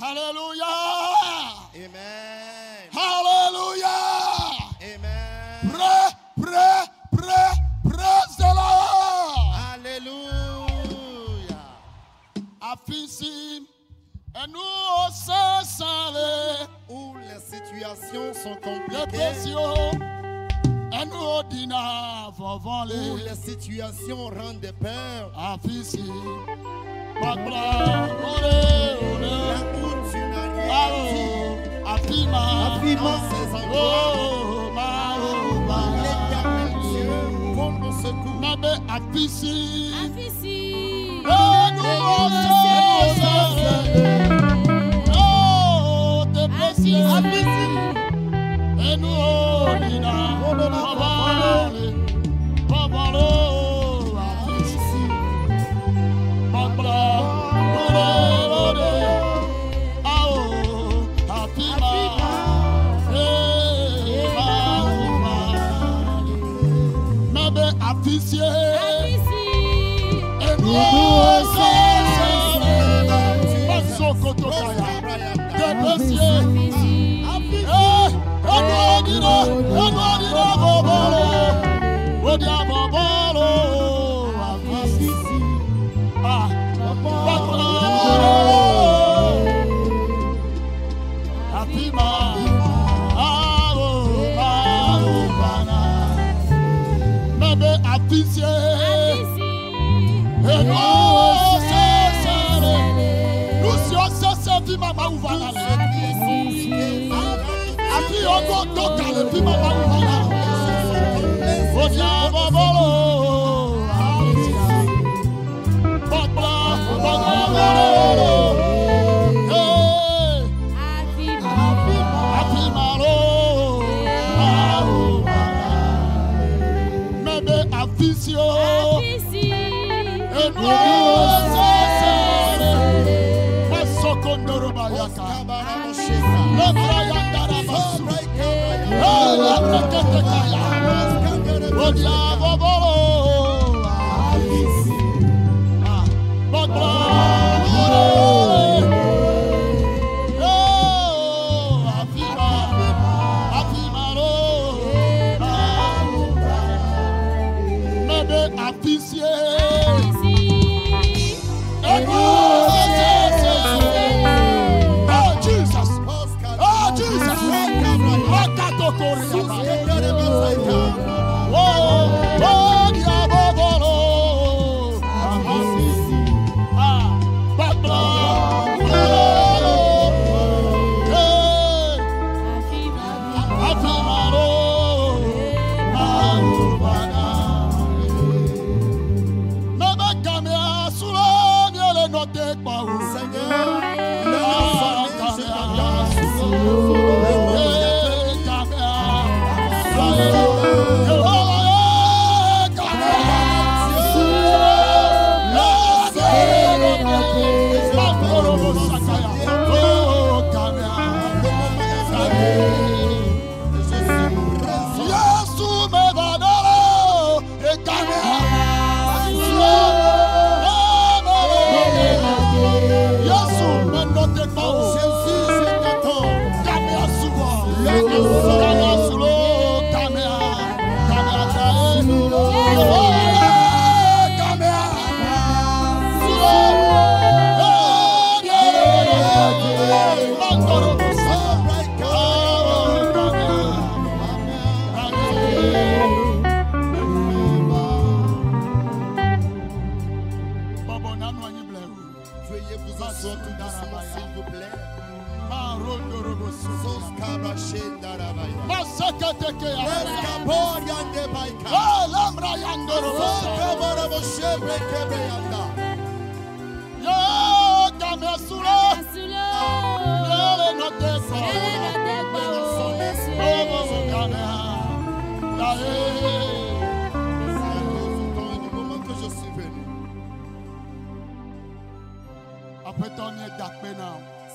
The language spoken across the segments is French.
Hallelujah. Amen. Hallelujah. Amen. Praise the Lord. Alléluia. Affisim et nous au salé Où les situations sont de compliquées, pression et nous au dîner où voler. les situations rendent des peurs, Affisim, là Papa, où tu n'as rien dit, Afima, dans ces endroits, l'Éternel Dieu compte au secours. Nabe Affisim. Afisi. Et nous au salé. Oh, de pression. Et nous au dîner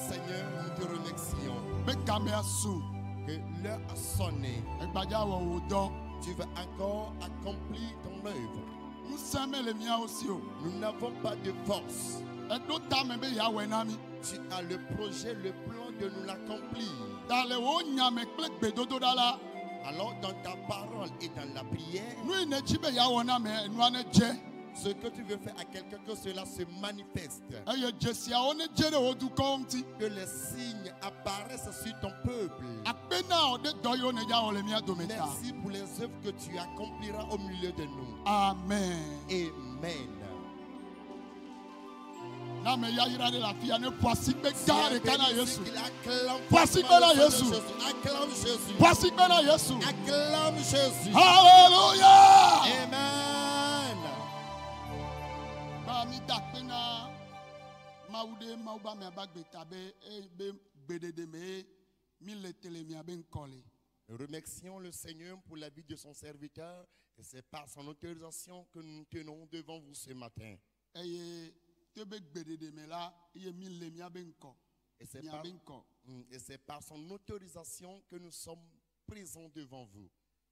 Seigneur, nous te remercions que l'heure a sonné. Tu veux encore accomplir ton œuvre. Nous n'avons pas de force. Tu as le projet, le plan de nous l'accomplir. Dans le haut, nyame kple gbedodo da la. Alors dans ta parole et dans la prière, Nu ne dzi be ya wɔna me nua ne dze. ce que tu veux faire à quelqu'un, que cela se manifeste. Eye dzesiawo ne dze ɖe wo dukɔwo ŋuti. Que les signes apparaissent sur ton peuple. Akpena wo de dɔ yiwo ne dza wɔ le mía dome ta. Merci pour les œuvres que tu accompliras au milieu de nous. Amen. Amen. Na me ya yira ɖe le afi ya ne ƒo asigbe gã ɖeka na Yesu. Acclame Voici-le là, Jésus. Acclame Jésus. Ƒo asigbe na Yesu. Acclame Jésus. Hallelujah. Amen. Ba mi da kpena mawu ɖe mawu ba mia ba gbe ta be be gbedede me mi le tele mia be ŋkɔ le. Nous remercions le Seigneur pour la vie de son serviteur et c'est par son autorisation que nous tenons devant vous ce matin. Eye te be gbedede me la ye mi le mia be ŋkɔ. Et c'est Mia par, be ŋkɔ. et c'est par son autorisation que nous sommes présents devant vous.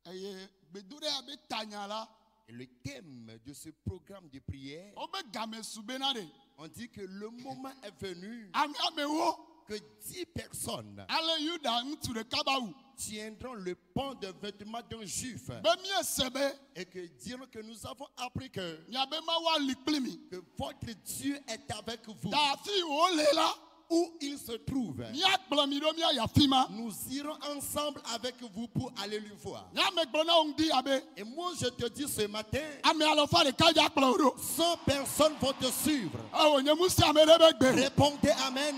Eye gbedoɖe ya be tanya la. Et le thème de ce programme de prière, O be game su bena ɖe. on dit que le moment est venu Ami amewo. que 10 personnes Ale Yuda ŋutsu ɖeka ba wu. tiendront le pan de vêtements d'un juif Be miese be et que diront que nous avons appris que mia be mawu ali kpli mi. votre Dieu est avec vous. Da afi wo le la. Où il se trouve, Mia kplɔ mi ɖo mia yi afi ma. nous irons ensemble avec vous pour aller le voir. Mia me gblɔ na wo ŋdi abe. Et moi je te dis ce matin, Ame alɔfa ɖeka dza kplɔ wo ɖo. 100 personnes vont te suivre. Ewɔ nye musi ame ɖe be gbe. Répondez Amen.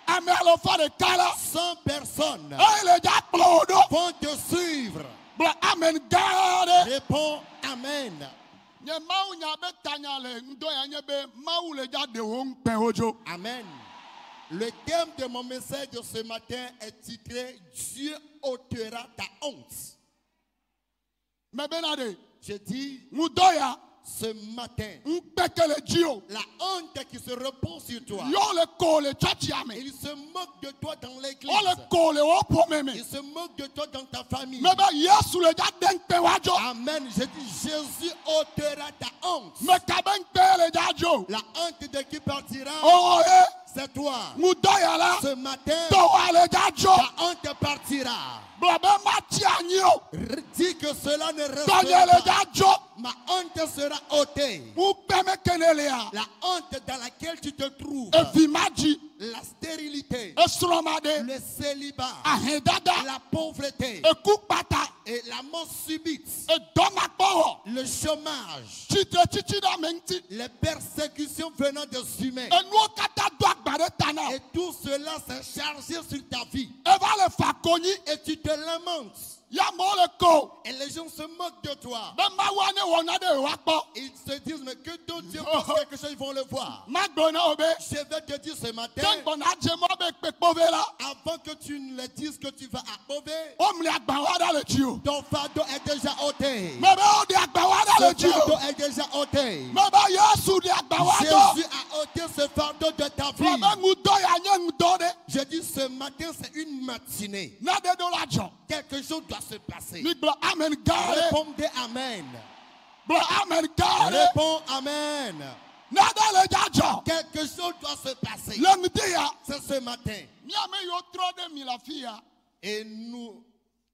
Ame alɔfa ɖeka la. 100 personnes Eye le dza kplɔ wo ɖo. vont te suivre. Gblɔ amen gã aɖe. Réponds Amen. Nye mawu nya be tanya le ŋdɔ ya nye be mawu le dza ɖe wo ŋukpɛ dzo. Amen. Le thème de mon message de ce matin est titré Dieu ôtera ta honte. Me bena ɖe. Je dis Ŋudɔ ya. ce matin, Ŋukpɛkɛ le dzi o. la honte qui se repose sur toi, Yɔ le ko le tsɔtsia me. il se moque de toi dans l'église. Wo le ko le wo ƒome me. Il se moque de toi dans ta famille. Me be Yesu le dza ɖe ŋukpɛ wa dzo. Amen. Je dis Jésus ôtera ta honte. Me ka be ŋukpɛ le dza dzo. La honte de qui partira, Oh ye. c'est toi. Ŋudɔ ya la. Ce matin, Tɔwa le dza dzo. ta honte partira. Gblɔ be ma ti anyi o. Dis que cela ne Tɔnye le restera pas. dza dzo. Ma honte sera ôtée. Ŋukpɛ me kene lea. La honte dans laquelle tu te trouves, Evi ma dzi. la stérilité, Esrɔ̃ ma ɖe. le célibat, Ahedada. la pauvreté Eku kpata. et la mort subite, Edɔmakpɔwɔ. le chômage, Tsitre tsitsi ɖe ame ŋuti. les persécutions venant des humains. Enuwo katã do agba ɖe ta na. Et tout cela s'est chargé sur ta vie. Eva le fa konyi. Et tu te lamentes. Ya amewo le ko. Et les gens se moquent de toi. Be mawu ne wɔ na ɖe yewoa kpɔ. Ils se disent, mais que ton Dieu fasse quelque chose, ils vont le voir. Ma gblɔ na wo be. Je vais te dire ce matin, Ke gbɔna dze mɔ be kpekpove la. avant que tu ne le dises que tu vas à Beauvais, Womli agba wa ɖa le dzi o. ton fardeau est déjà ôté. Me be wo ɖe agba wa ɖa le Ce dzi fardeau o. est déjà ôté. Me be Yesu ɖe agba wa ɖo. Jésus a ôté ce fardeau de ta Gblɔ vie. be ŋudɔ ya nye ŋudɔ ɖe. Je dis ce matin, c'est une matinée. Na ɖe ɖo la dzɔ. Quelque chose doit se passer. Mi gblɔ amen gã ɖe. Répondez Amen. Gblɔ amen gã ɖe. Réponds Amen. Na ɖe le dza dzɔ. Quelque chose doit se passer. Le ŋdi ya. C'est ce matin. Mi ame yiwo trɔ ɖe mi le afi ya. Et nous,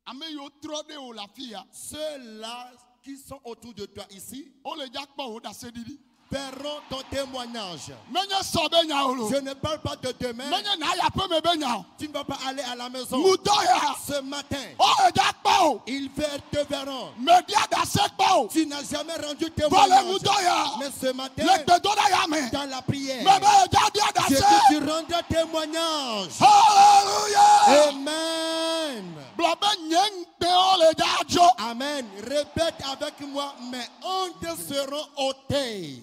Ame yiwo trɔ ɖe wo le afi ya. ceux-là qui sont autour de toi ici, Wo le dza kpɔ wo ɖase ɖiɖi. verront ton témoignage. Menye sɔ be nya o lo. Je ne parle pas de demain. Menye na ya ƒe me be nya o. Tu ne vas pas aller à la maison. Ŋudɔ ya. Ce matin, Wo le dza kpɔ o. ils te verront. Meɖia ɖase kpɔ o. Tu n'as jamais rendu Vɔ le témoignage. ŋudɔ ya. Mais ce matin, Le gbedoɖa ya me. dans la prière, Me be dza ɖia je dis, ɖase. tu rendras témoignage. Hallelujah. Amen. Gblɔ be nye ŋukpewo le dza dzo. Amen. Répète avec moi, mes hontes seront ôtées.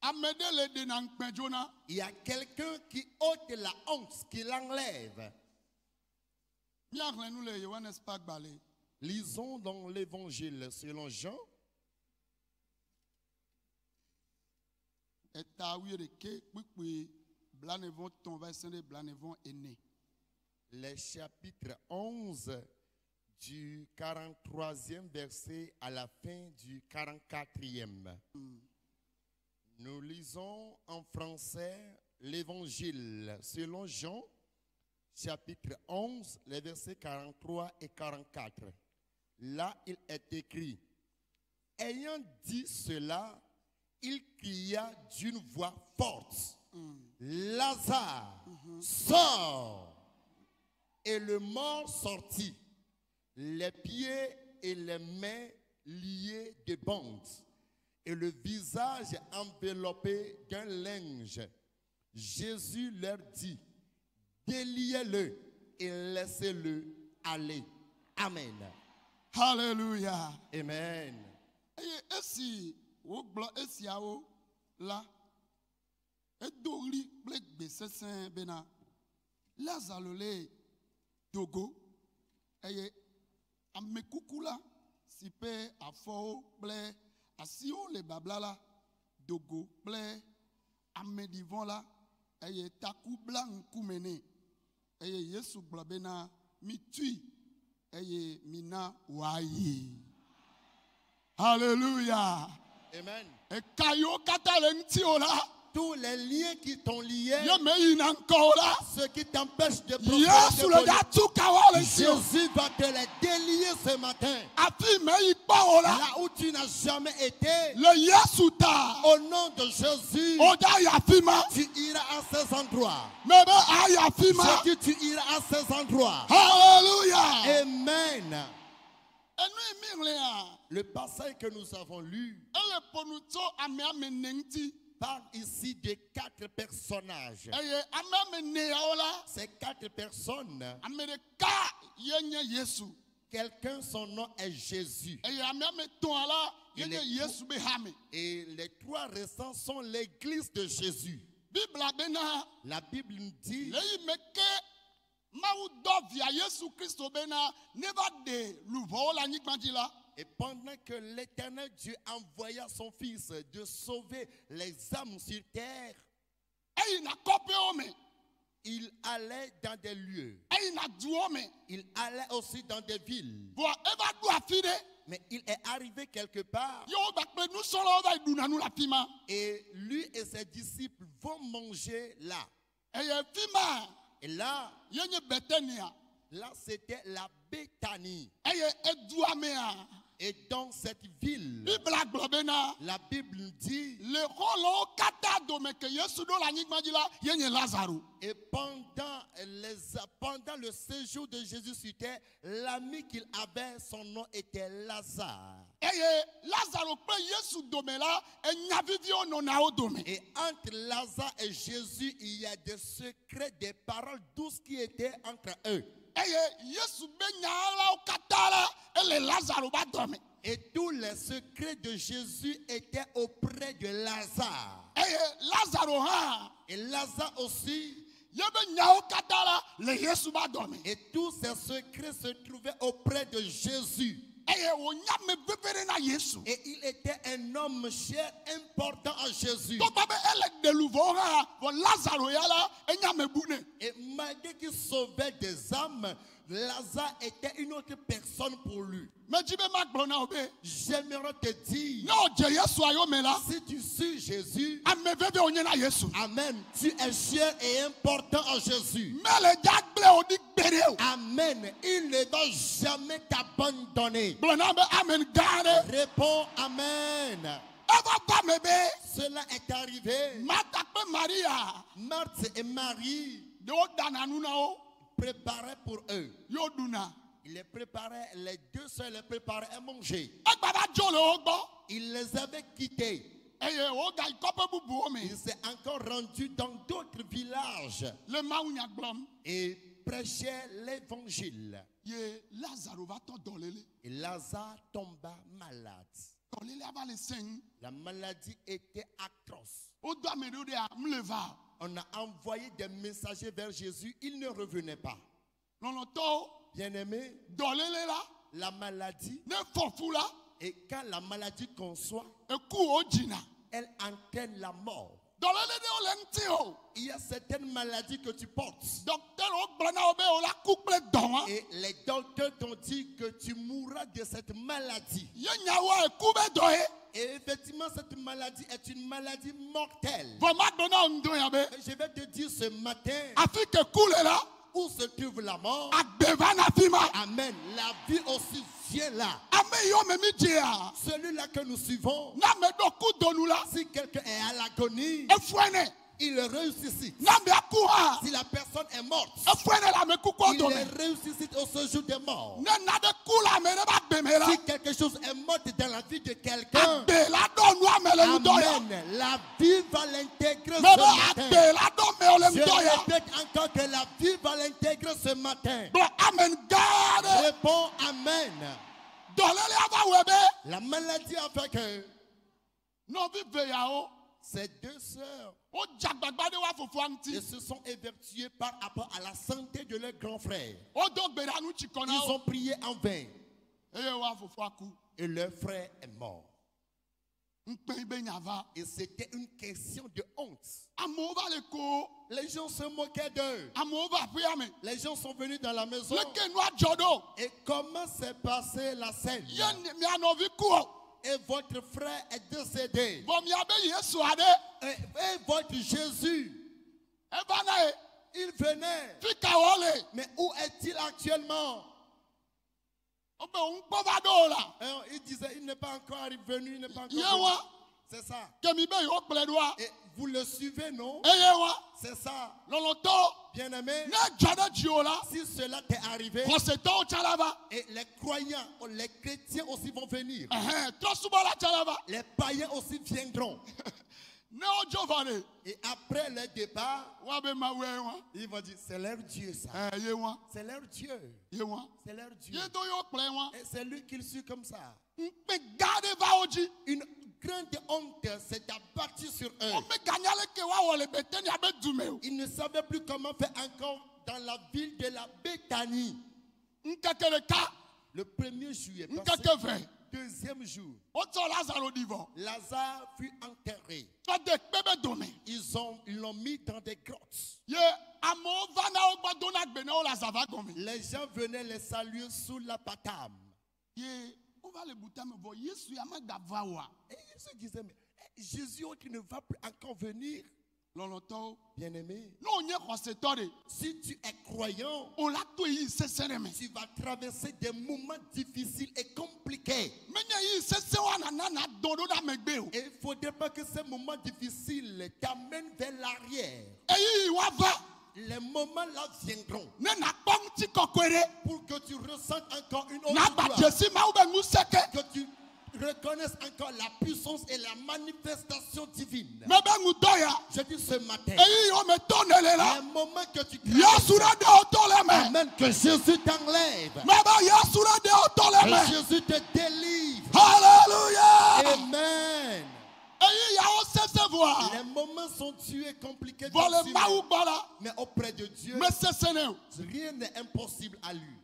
Ame ɖe le ɖena ŋukpe dzona. Il y a quelqu'un qui ôte la honte, qui l'enlève. Míaxlẽ nu le Yohanes ƒe agbalẽ. Lisons dans l'évangile selon Jean, Eta 11 kpukpui blaenevɔ tɔ̃ va se ɖe blaenevɔ ene. les chapitres 11 du 43e verset à la fin du 44e. Nous lisons en français l'évangile selon Jean, chapitre 11, les versets 43 et 44. Là, il est écrit, ayant dit cela, il cria d'une voix forte, Lazare, sors! Et le mort sortit, les pieds et les mains liés de bandes, et le visage enveloppé d'un linge. Jésus leur dit, déliez-le et laissez-le aller. Amen. Hallelujah. Amen. Et si vous esi ao là et dori blek besesen bena Lazare le Togo et amekukula sipe afo ble asio le bablala Dogo ble amedivon la et taku blanc kumene et Yesu blabena mi tui et mina wayi. Alléluia. Amen. Et kayo katalenti ola. Tous les liens qui t'ont lié, ce qui t'empêchent de profiter, Jésus va te les délier ce matin. Là où tu n'as jamais été, au nom de Jésus, tu iras à ces endroits. Je dis, tu iras à ces endroits. Alléluia. Amen. Le passage que nous avons lu parle ici de 4 personnages. Ces 4 personnes, quelqu'un, son nom est Jésus. Et les 3 restants sont l'église de Jésus. La Bible nous dit et pendant que l'Éternel Dieu envoya son Fils de sauver les âmes sur terre, il allait dans des lieux. Il allait aussi dans des villes. Mais il est arrivé quelque part. Et lui et ses disciples vont manger là. Et là, c'était la Béthanie. Et dans cette ville, la Bible nous dit, et pendant le séjour de Jésus sur terre, l'ami qu'il avait, son nom était Lazare. Et entre Lazare et Jésus, il y a des secrets, des paroles douces qui étaient entre eux. Et tous les secrets de Jésus étaient auprès de Lazare. Et Lazare aussi. Et tous ces secrets se trouvaient auprès de Jésus. Et il était un homme cher, important à Jésus. Et malgré qu'il sauvait des âmes, Lazare était une autre personne pour lui. J'aimerais te dire, si tu suis Jésus, amen, tu es cher et important à Jésus. Amen, il ne va jamais t'abandonner. Réponds amen. Cela est arrivé. Marthe et Marie préparaient pour eux. Il les préparait, les 2 sœurs les préparaient à manger. Il les avait quittés. Il s'est encore rendu dans d'autres villages et prêchait l'évangile. Et Lazare tomba malade. La maladie était atroce. On a envoyé des messagers vers Jésus, il ne revenait pas. Bien-aimé, la maladie, et quand la maladie conçoit, elle entraîne la mort. Il y a certaines maladies que tu portes. Et les docteurs t'ont dit que tu mourras de cette maladie. Et effectivement, cette maladie est une maladie mortelle. Je vais te dire ce matin où se trouve la mort. Amen. La vie aussi vient là. Celui-là que nous suivons, si quelqu'un est à l'agonie, il ressuscite. Si la personne est morte, il ressuscite au séjour des morts. Si quelque chose est mort dans la vie de quelqu'un, amen, la vie va l'intégrer ce matin. Je répète encore que la vie va l'intégrer ce matin. Réponds amen. La maladie a fait que ces deux sœurs, ils se sont évertués par rapport à la santé de leur grand frère. Ils ont prié en vain. Et leur frère est mort. Et c'était une question de honte. Les gens se moquaient d'eux. Les gens sont venus dans la maison. Et comment s'est passée la scène? Et votre frère est décédé. Et votre Jésus, il venait. Mais où est-il actuellement? Il disait, il n'est pas encore venu, il n'est pas encore venu. C'est ça. Et vous le suivez, non? C'est ça. Bien-aimé, si cela t'est arrivé, et les croyants, les chrétiens aussi vont venir. Les païens aussi viendront. Et après le départ, ils vont dire, c'est leur Dieu ça. C'est leur Dieu. C'est leur Dieu. Et c'est lui qui le suit comme ça. Une grande honte s'est abattue sur eux. Ils ne savaient plus comment faire encore dans la ville de la Béthanie. Le premier jour est passé. Deuxième jour, Lazare fut enterré. Ils l'ont mis dans des grottes. Les gens venaient les saluer sous la patame. Et ils se disaient, mais Jésus qui ne va plus encore venir. Bien-aimé, si tu es croyant, tu vas traverser des moments difficiles et compliqués. Et il ne faudrait pas que ces moments difficiles t'amènent vers l'arrière. Les moments là viendront pour que tu ressentes encore une autre gloire, que tu reconnaissent encore la puissance et la manifestation divine. Je dis ce matin, les moments que tu crées, amen, que Jésus t'enlève, que Jésus te délivre. Alléluia. Amen. Les moments sont tués, compliqués, mais auprès de Dieu, rien n'est impossible à lui.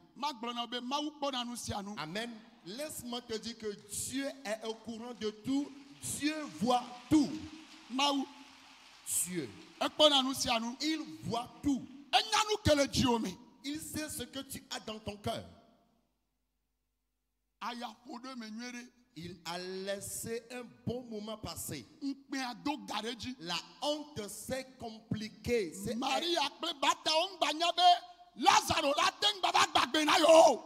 Amen. Laisse-moi te dire que Dieu est au courant de tout. Dieu voit tout. Dieu, il voit tout. Il sait ce que tu as dans ton cœur. Il a laissé un bon moment passer. La honte s'est compliquée.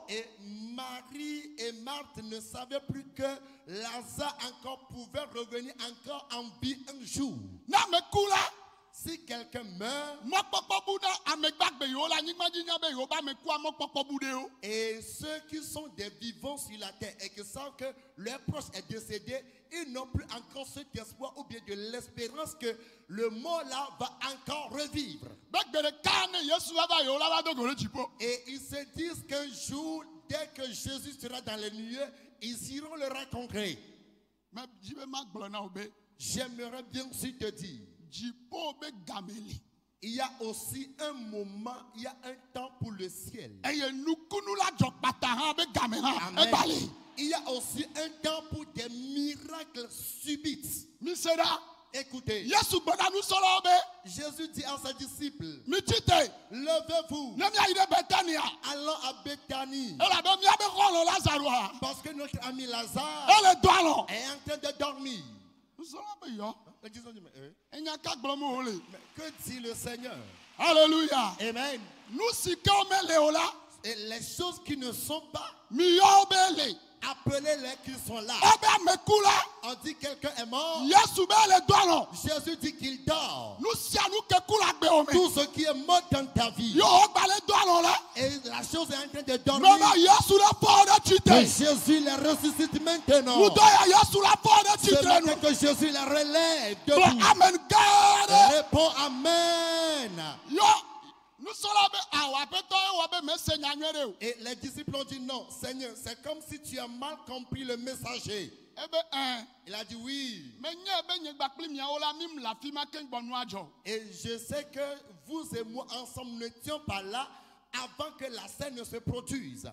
Et Marie et Marthe ne savaient plus que Lazare encore pouvait revenir encore en vie un jour. Si quelqu'un meurt, et ceux qui sont des vivants sur la terre et qui savent que leur proche est décédé, ils n'ont plus encore cet espoir ou bien de l'espérance que le mort là va encore revivre. Et ils se disent qu'un jour, dès que Jésus sera dans les lieux, ils iront le rencontrer. J'aimerais bien aussi te dire, il y a aussi un moment, il y a un temps pour le ciel. Amen. Il y a aussi un temps pour des miracles subites. Écoutez. Jésus dit à ses disciples, levez-vous, allons à Béthanie, parce que notre ami Lazare est en train de dormir. Mais que dit le Seigneur? Alléluia. Amen. Et les choses qui ne sont pas, appelez-les qui sont là. On dit quelqu'un est mort. Jésus dit qu'il dort. Tout ce qui est mort dans ta vie, et la chose est en train de dormir, et Jésus les ressuscite maintenant. C'est maintenant que Jésus les relève debout. Réponds Amen. Et les disciples ont dit non, Seigneur, c'est comme si tu as mal compris le messager. Il a dit oui. Et je sais que vous et moi ensemble n'étions pas là avant que la scène ne se produise.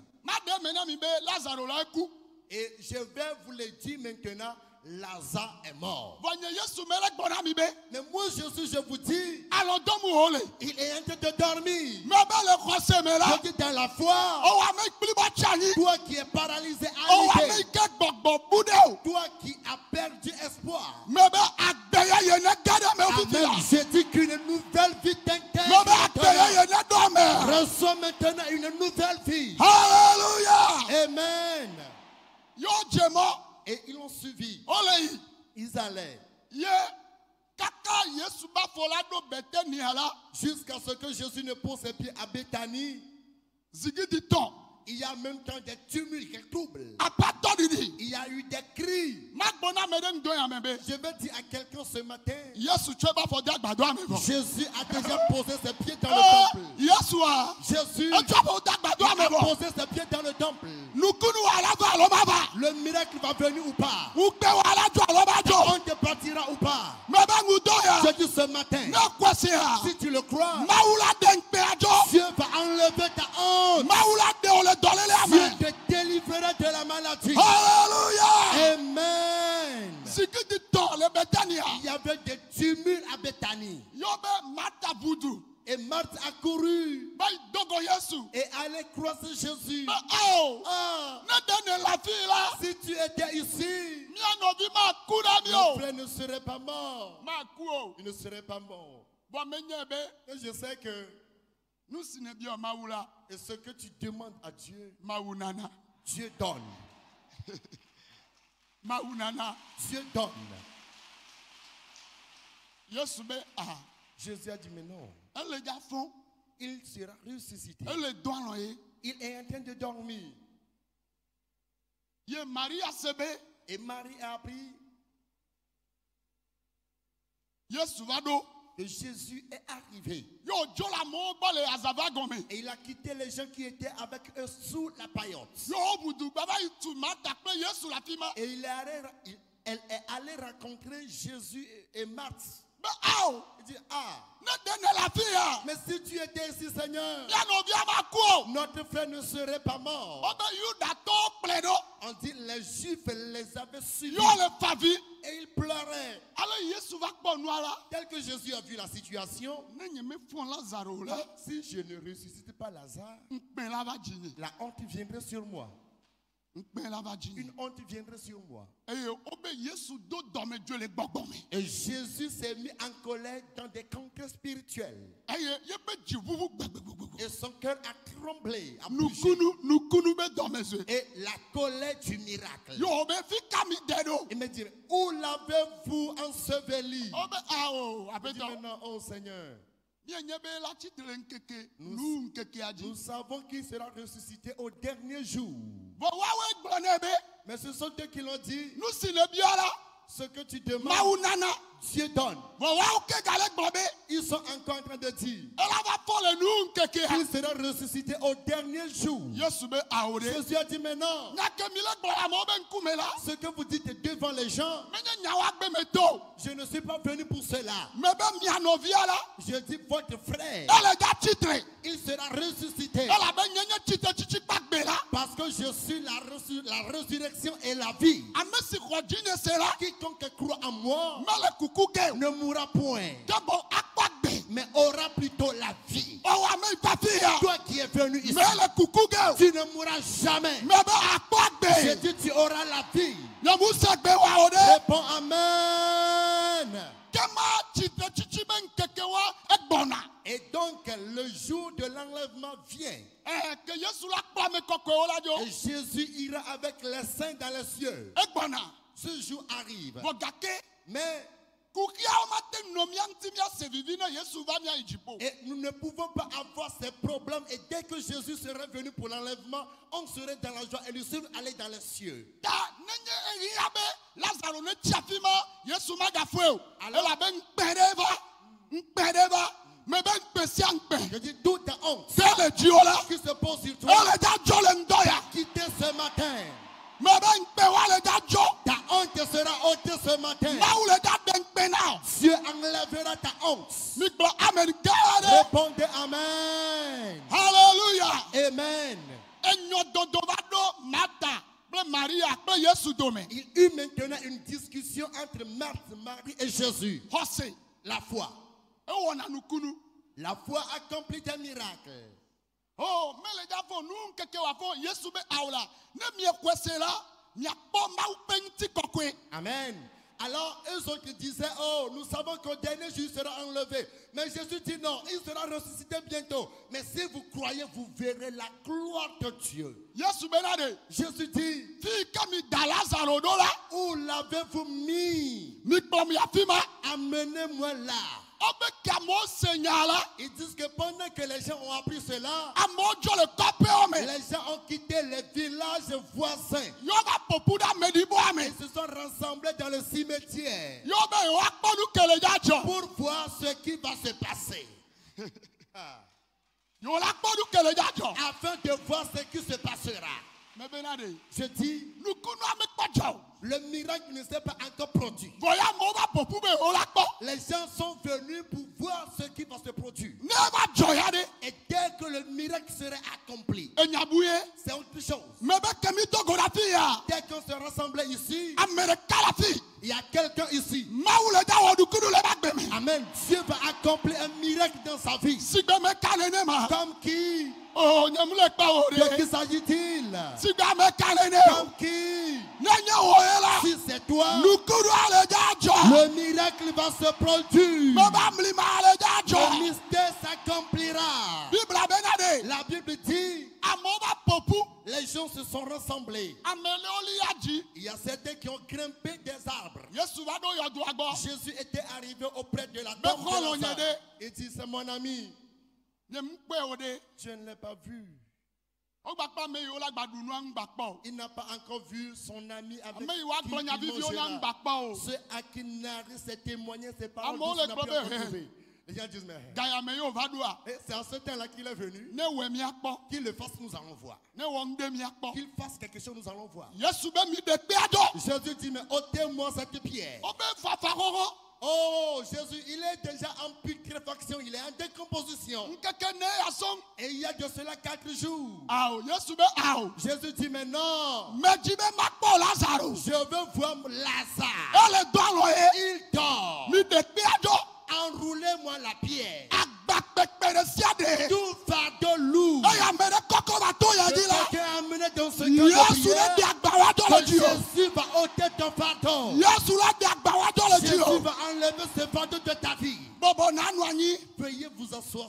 Et je vais vous le dire maintenant. Lazare est mort. Mais moi Jésus, je vous dis, il est en train de dormir. Je dis dans la foi, toi qui es paralysé à l'idée, toi qui as perdu espoir, Amen. Je dis qu'une nouvelle vie t'intègre. Reçois maintenant une nouvelle vie. Alléluia. Amen. Et ils ont suivi. Ils allaient. Jusqu'à ce que Jésus ne pose ses pieds à Béthanie. Il y a même temps des tumultes, des troubles. Il y a eu des cris. Je vais dire à quelqu'un ce matin, Jésus a déjà posé ses pieds dans le temple. Jésus a posé ses pieds dans le temple. Le miracle va venir ou pas? On te partira ou pas? Je dis ce matin, si tu le crois, Dieu va enlever ta honte. Dieu te délivrera de la maladie. Alléluia. Amen. Il y avait des tumultes à Béthanie. Et Marthe a couru et allait croiser Jésus. Si tu étais ici, mon frère ne serait pas mort. Il ne serait pas mort. Et je sais que et ce que tu demandes à Dieu, Dieu donne. Dieu donne. Jésus a dit mais non. Il sera ressuscité. Il est en train de dormir. Et Marie a appris. Et Jésus est arrivé. Et il a quitté les gens qui étaient avec eux sous la paillote. Et elle est allée rencontrer Jésus et Marthe. Il dit, mais si tu étais ici, Seigneur, notre frère ne serait pas mort. On dit les Juifs les avaient suivis et ils pleuraient. Tel que Jésus a vu la situation, si je ne ressuscite pas Lazare, la honte viendrait sur moi. Une honte viendrait sur moi. Et Jésus s'est mis en colère dans des conquêtes spirituelles. Et son cœur a tremblé, a bougé. Et la colère du miracle. Il me dit, où l'avez-vous enseveli? Il dit maintenant, oh Seigneur, nous savons qu'il sera ressuscité au dernier jour. Mais ce sont eux qui l'ont dit. Ce que tu demandes, Dieu donne. Ils sont encore en train de dire. Il sera ressuscité au dernier jour. Jésus a dit maintenant, ce que vous dites devant les gens, je ne suis pas venu pour cela. Je dis votre frère, il sera ressuscité. Parce que je suis la résurrection et la vie. Quiconque croit en moi ne mourra point, mais aura plutôt la vie. Toi qui es venu ici, tu ne mourras jamais. Je dis tu auras la vie. Réponds amen. Et donc le jour de l'enlèvement vient. Et Jésus ira avec les saints dans les cieux. Ce jour arrive. Mais et nous ne pouvons pas avoir ces problèmes. Et dès que Jésus serait venu pour l'enlèvement, on serait dans la joie et lui serait allé dans les cieux. Je dis toute honte qui se pose sur toi, quittez ce matin. Ta honte sera ôtée ce matin. Dieu enlèvera ta honte. Répondez amen. Hallelujah. Amen. Il y eut maintenant une discussion entre Marthe, Marie et Jésus. La foi. La foi accomplit un miracle. Oh, mais les gars font nous quelque wafon Yesu be aula ne mie kwesela mia po mau penti kokwe. Amen. Alors eux autres disaient, oh, nous savons qu'au dernier jour il sera enlevé. Mais Jésus dit non, il sera ressuscité bientôt. Mais si vous croyez, vous verrez la gloire de Dieu. Jésus dit, où l'avez-vous mis? Amenez-moi là. Ils disent que pendant que les gens ont appris cela, les gens ont quitté les villages voisins. Ils se sont rassemblés dans le cimetière pour voir ce qui va se passer. Afin de voir ce qui se passera. Je dis, le miracle ne s'est pas encore produit. Les gens sont venus pour voir ce qui va se produire. Et dès que le miracle serait accompli, c'est autre chose. Dès qu'on se rassemblait ici, il y a quelqu'un ici. Amen. Dieu va accomplir un miracle dans sa vie. Comme qui? De qui s'agit-il? Comme qui? Si c'est toi, le miracle va se produire. Le mystère s'accomplira. La Bible dit, les gens se sont rassemblés. Il y a certains qui ont grimpé des arbres. Jésus était arrivé auprès de la tombe de Lazare. Il dit, c'est mon ami. Je ne l'ai pas vu. Il n'a pas encore vu son ami avec qui il mangera. Ceux à qui Nari s'est témoigné ses paroles, il n'a pas retrouvé. Les gens disent, mais c'est à ce temps-là qu'il est venu. Qu'il le fasse, nous allons voir. Qu'il fasse quelque chose, nous allons voir. Jésus dit, mais ôtez-moi cette pierre. Oh, Jésus, il est déjà en putréfaction, il est en décomposition. Et il y a de cela 4 jours. Jésus dit, mais non. Je veux voir Lazare. Il dort. Enroulez-moi la pierre. Tout fardeau lourd. Quelqu'un a amené dans ce camp de prière. Jésus va ôter ton fardeau. Jésus va enlever ce fardeau de ta vie. Veuillez vous asseoir.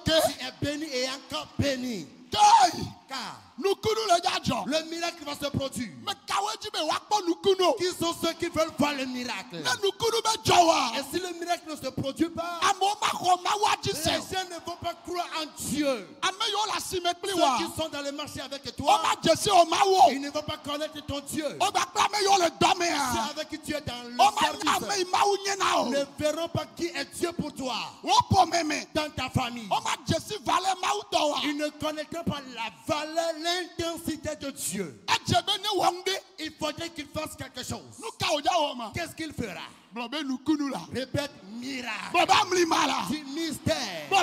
Tu es béni et encore béni. Car le miracle va se produire. Qui sont ceux qui veulent voir le miracle? Et si le miracle ne se produit pas, les gens ne vont pas croire en Dieu. Ceux qui sont dans le marché avec toi, ils ne vont pas connaître ton Dieu. Ceux avec qui tu es dans le service ne verront pas qui est Dieu pour toi. Dans ta famille, ils ne connaîtront pas la valeur, l'intensité de Dieu. Il faudrait qu'il fasse quelque chose. Qu'est-ce qu'il fera? Répète, miracle. Du mystère. Du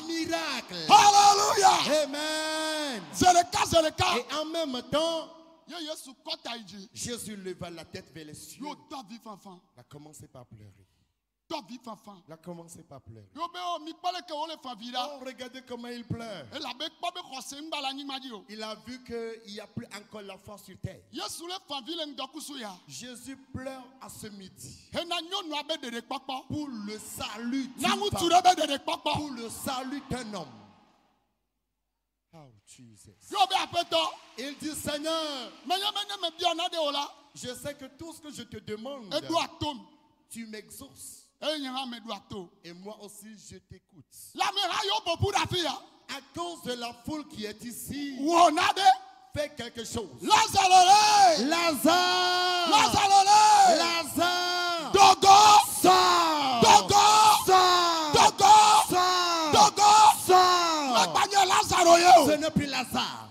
miracle. Alléluia. Amen. C'est le cas, c'est le cas. Et en même temps, Jésus leva la tête vers les cieux. Il a commencé par pleurer. Il a commencé par pleurer. Oh, regardez comment il pleure. Il a vu qu'il n'y a plus encore la foi sur terre. Jésus pleure à ce midi pour le salut pour le salut d'un homme. Oh, Jesus. Il dit, Seigneur, je sais que tout ce que je te demande, tu m'exauces. Et moi aussi, je t'écoute. À cause de la foule qui est ici, fais quelque chose. Lazare! Dogo! Sors! Dogo! Sors! Dogo! Sors! Dogo! Sors! Ce n'est plus Lazare.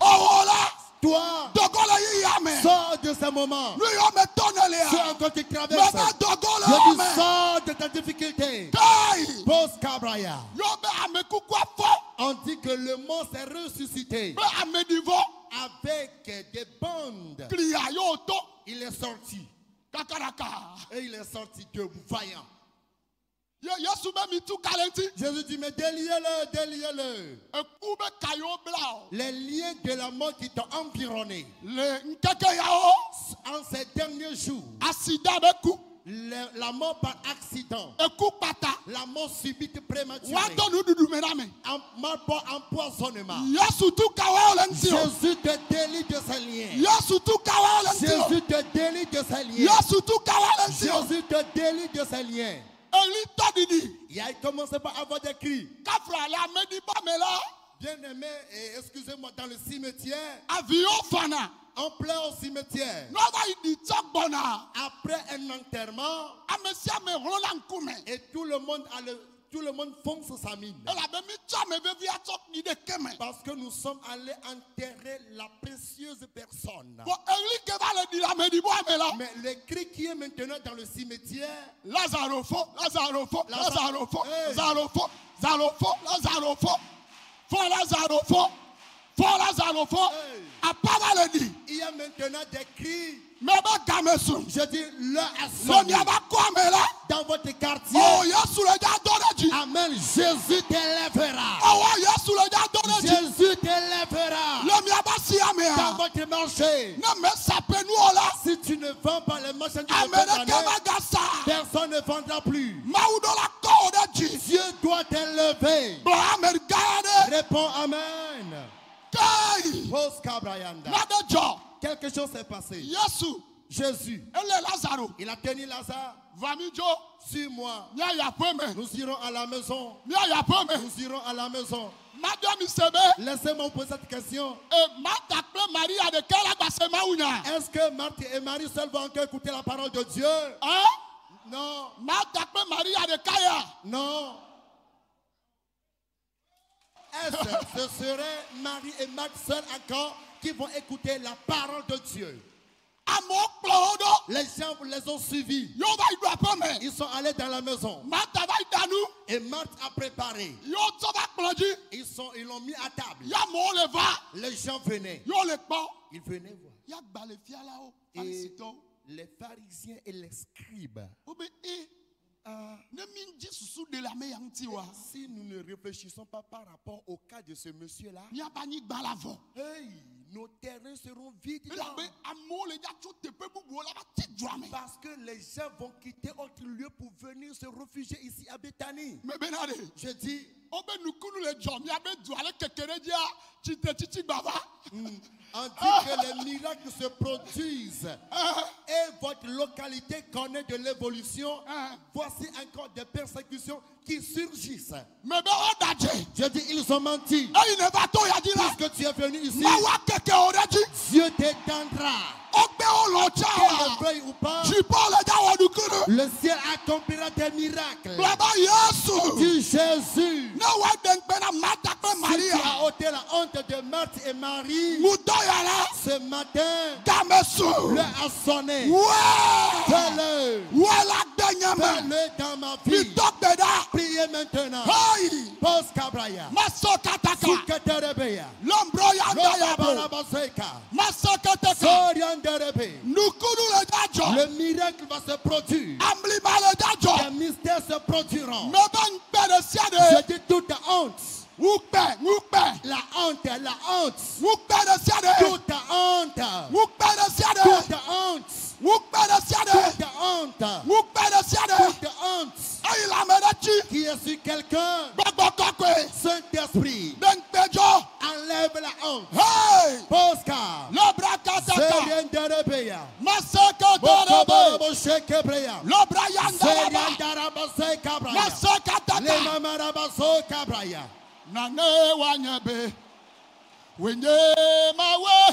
Toi, sors de ce moment. Ceux encore qui traversent, je dis, sors de ta difficulté. Pose Cabraya. On dit que le mort s'est ressuscité avec des bandes. Il est sorti. Et il est sorti debout, vaillant. Jésus dit, mais déliez-le, déliez-le. Les liens de la mort qui t'ont environné en ces derniers jours, la mort par accident, la mort subite prématurée, mort par empoisonnement. Jésus te délie de ses liens. Jésus te délie de ses liens. Jésus te délie de ses liens. Il a commencé par avoir des cris. Bien aimé, excusez-moi, dans le cimetière, on pleure au cimetière. Après un enterrement, et tout le monde fonce sa mine. Parce que nous sommes allés enterrer la précieuse personne. Mais le cri qui est maintenant dans le cimetière, Lazarofo. il y a maintenant des cris. Je dis, l'heure a sonné. Dans votre quartier. Amen. Jésus t'élèvera. Jésus t'élèvera. Dans votre marché. Si tu ne vends pas les marchandises de cette année, personne ne vendra plus. Dieu doit t'élever. Réponds Amen. Quelque chose s'est passé. Jésus, il a tenu Lazare. Suis-moi. Nous irons à la maison. Nous irons à la maison. Laissez-moi vous poser cette question. Est-ce que Marthe et Marie seuls vont encore écouter la parole de Dieu? Non. Non. Est-ce que ce serait Marie et Marthe seuls encore qui vont écouter la parole de Dieu? Les gens les ont suivis. Ils sont allés dans la maison. Et Marthe a préparé. Ils l'ont mis à table. Les gens venaient. Ils venaient voir. Et les pharisiens et les scribes. Si nous ne réfléchissons pas par rapport au cas de ce monsieur-là, nos terrains seront vides. Parce que les gens vont quitter autre lieu pour venir se réfugier ici à Bethanie. Je dis, On dit que les miracles se produisent et votre localité connaît de l'évolution. Voici encore des persécutions qui surgissent. Je dis, ils ont menti. Puisque tu es venu ici, Dieu t'étendra. Qu'elle le veuille ou pas, le ciel accomplira des miracles. Dis Jésus. Si tu as ôté la honte de Marthe et Marie, ce matin, le a sonné. Fais-le. Fais-le dans ma vie. Priez maintenant. Pose Cabraya. Suketerebeya. Le miracle va se produire. Les mystères se produiront. Je dis toute honte. La honte, la honte. Toute honte. Toute honte. Toute honte. Qui est sur quelqu'un? Saint-Esprit. Enlève la honte. Posca.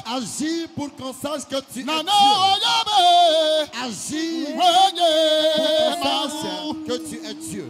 Agis pour qu'on sache que tu es Dieu. Agis pour qu'on sache que tu es Dieu.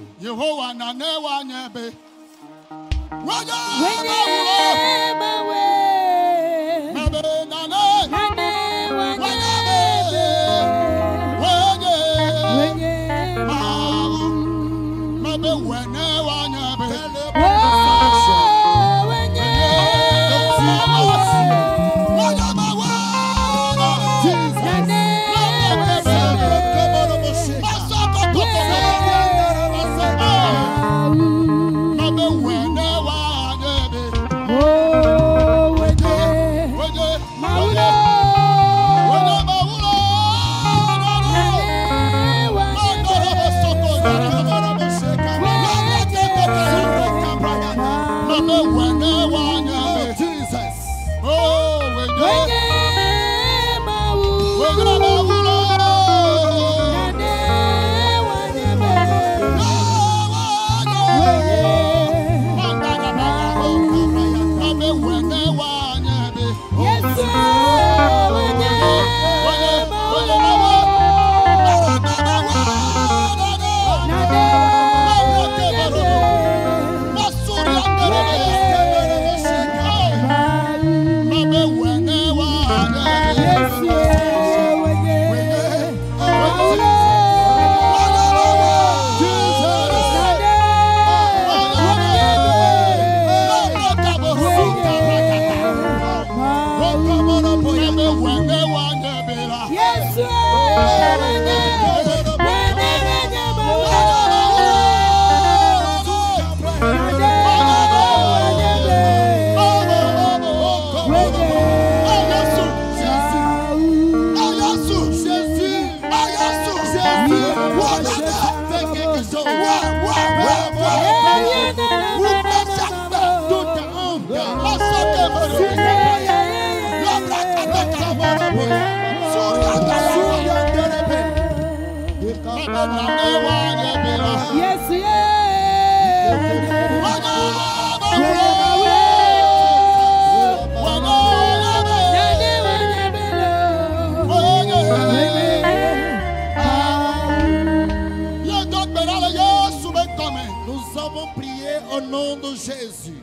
Nous avons prié au nom de Jésus.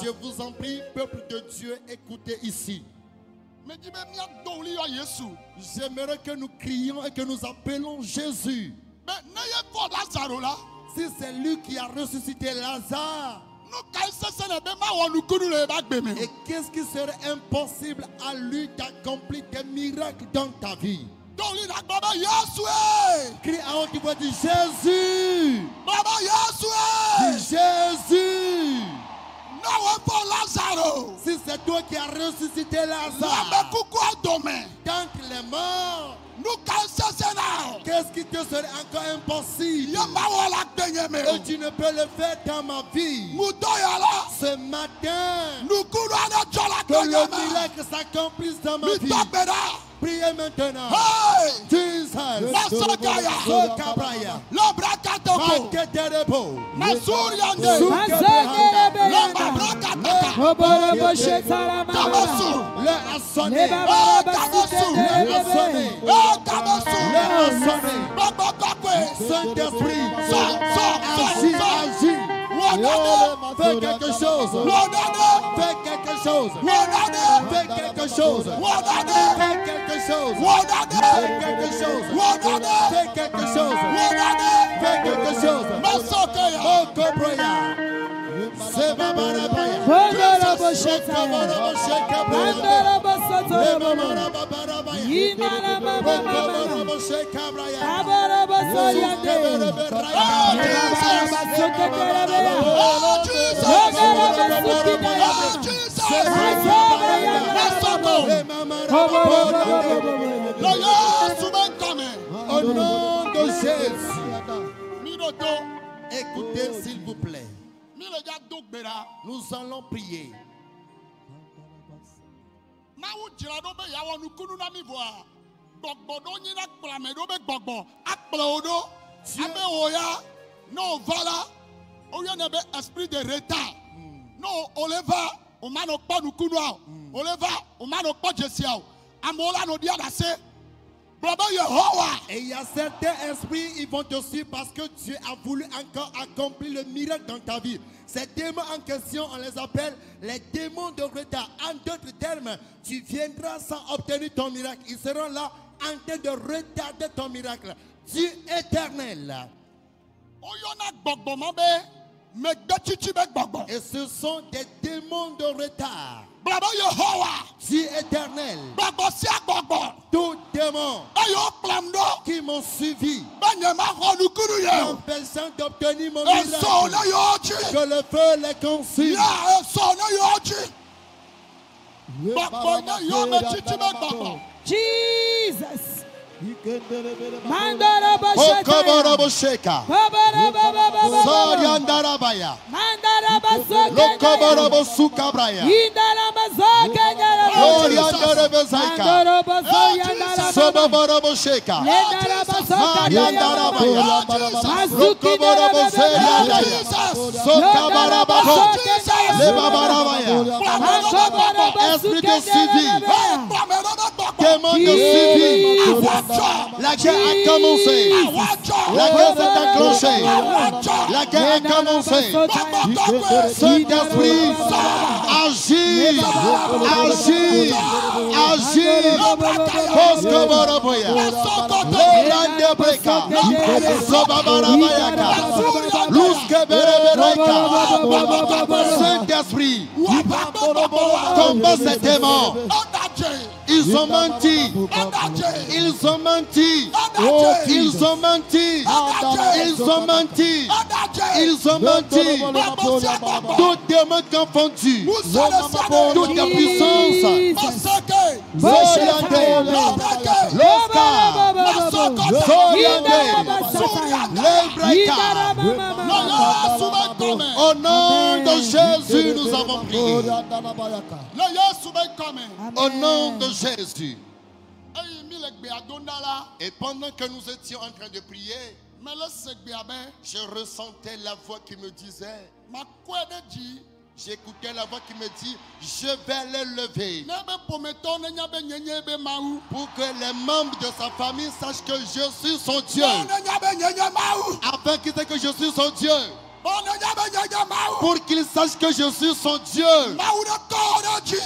Je vous en prie, peuple de Dieu, écoutez ici. J'aimerais que nous crions et que nous appelons Jésus. Si c'est lui qui a ressuscité Lazare, et qu'est-ce qui serait impossible à lui d'accomplir des miracles dans ta vie? Crie à haute voix, dis Jésus. Dis Jésus. Si c'est toi qui as ressuscité Lazare d'entre les morts, Qu'est-ce qui te serait encore impossible? Et tu ne peux le faire dans ma vie. Ce matin, que le miracle s'accomplisse dans ma vie. Priez maintenant. Jesus. Sokabraya. Maketerebo. Masuryande. Le assoné. Le assoné. Saint-Esprit. Agis. Fais quelque chose. Fais quelque chose. Fais quelque chose. Fais quelque chose. Fais quelque chose. Fais quelque chose. Fais quelque chose. Mokobraya. C'est Babarabaya. Au nom de Jésus. Écoutez s'il vous plaît. Nous allons prier. Esprit de retard. Non, on le va, on m'a pas nous couloir. On le va, on m'a pas jessiao. Amola no dia d'assez. Et il y a certains esprits, ils vont te suivre parce que Dieu a voulu encore accomplir le miracle dans ta vie. Ces démons en question, on les appelle les démons de retard. En d'autres termes, tu viendras sans obtenir ton miracle. Ils seront là en train de retarder ton miracle. Dieu éternel. Et ce sont des démons de retard. Dieu éternel. Tout démon qui m'ont suivi, empêchant d'obtenir mon miracle, que le feu les consume. Jesus. Okoborobosheka. Soriandarabaya. Lokoborobosukabraya. Soriandarabezaika. Soboborobosheka. Mariandarabaya. Lokoboroboseradaya. Sokabarabako. Lebabarabaya. Esprit de suivi. Démon de suivi. La guerre a commencé. La guerre s'est enclenchée. La guerre a commencé. Saint-Esprit, agis, agis, agis. Poskoboroboya. Lerandebreka. Sobabarabayaka. Luskeberebereka. Saint-Esprit, combat ces démons. Ils ont menti. Ils ont menti. Ils ont menti. Ils ont menti. Ils ont menti. Tout démon confondu. Toute la puissance. Soriande. Loska. Soriande. Lebreka. Au nom de Jésus, nous avons prié. Au nom de Jésus. Et pendant que nous étions en train de prier, je ressentais la voix qui me disait, j'écoutais la voix qui me dit, je vais les lever. Pour que les membres de sa famille sachent que je suis son Dieu. Afin qu'ils sachent que je suis son Dieu. Pour qu'ils sachent que je suis son Dieu.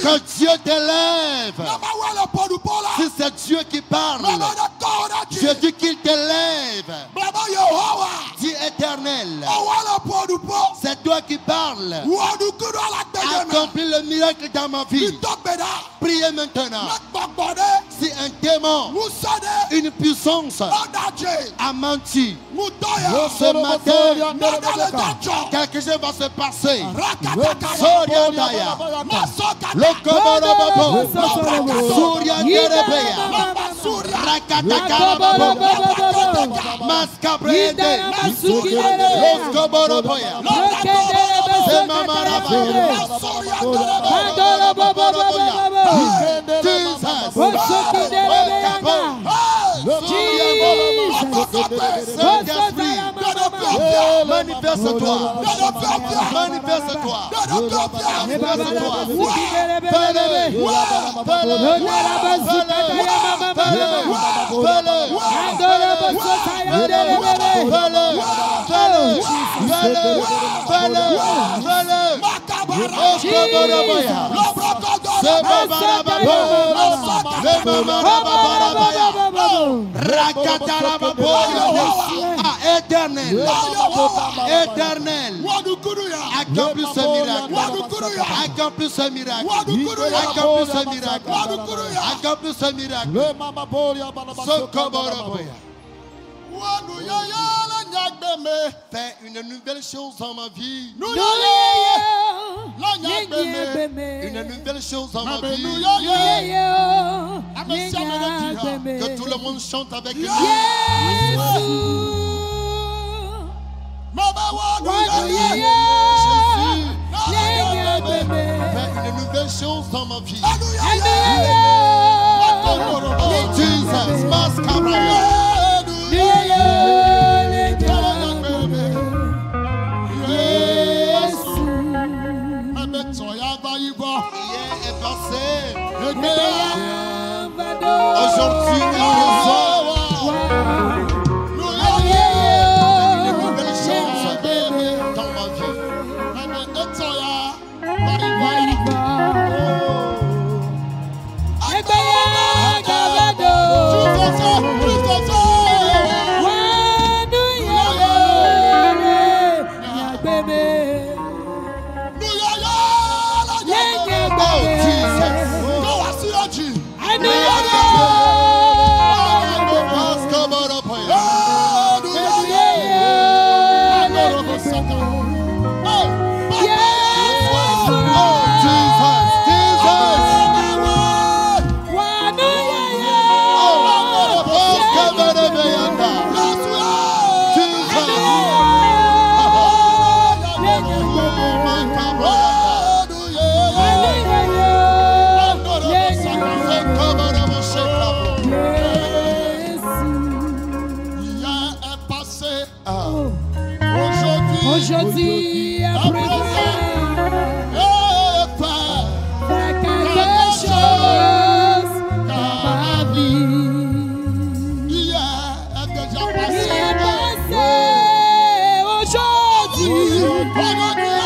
Que Dieu t'élève. Si c'est Dieu qui parle, je dis qu'il t'élève. Dis éternel. C'est toi qui parles. Accomplis le miracle dans ma vie. Priez maintenant. Si un démon, une puissance a menti, ce matin, quelque chose va se passer. Soriandaya. Lokoborobobo. Sorianderebeya. Manifeste-toi. Manifeste-toi. Éternel, éternel, accomplis ce miracle, accomplis ce miracle, accomplis ce miracle, accomplis ce miracle. Fais une nouvelle chose dans ma vie. Une nouvelle chose dans ma vie. Que tout le monde chante avec lui. Fais une nouvelle chose dans ma vie. Jesus, est passé. Aujourd'hui, une nouvelle chose dans ma vie. Aujourd'hui, après fais quelque chose dans ma vie. Il est passé aujourd'hui.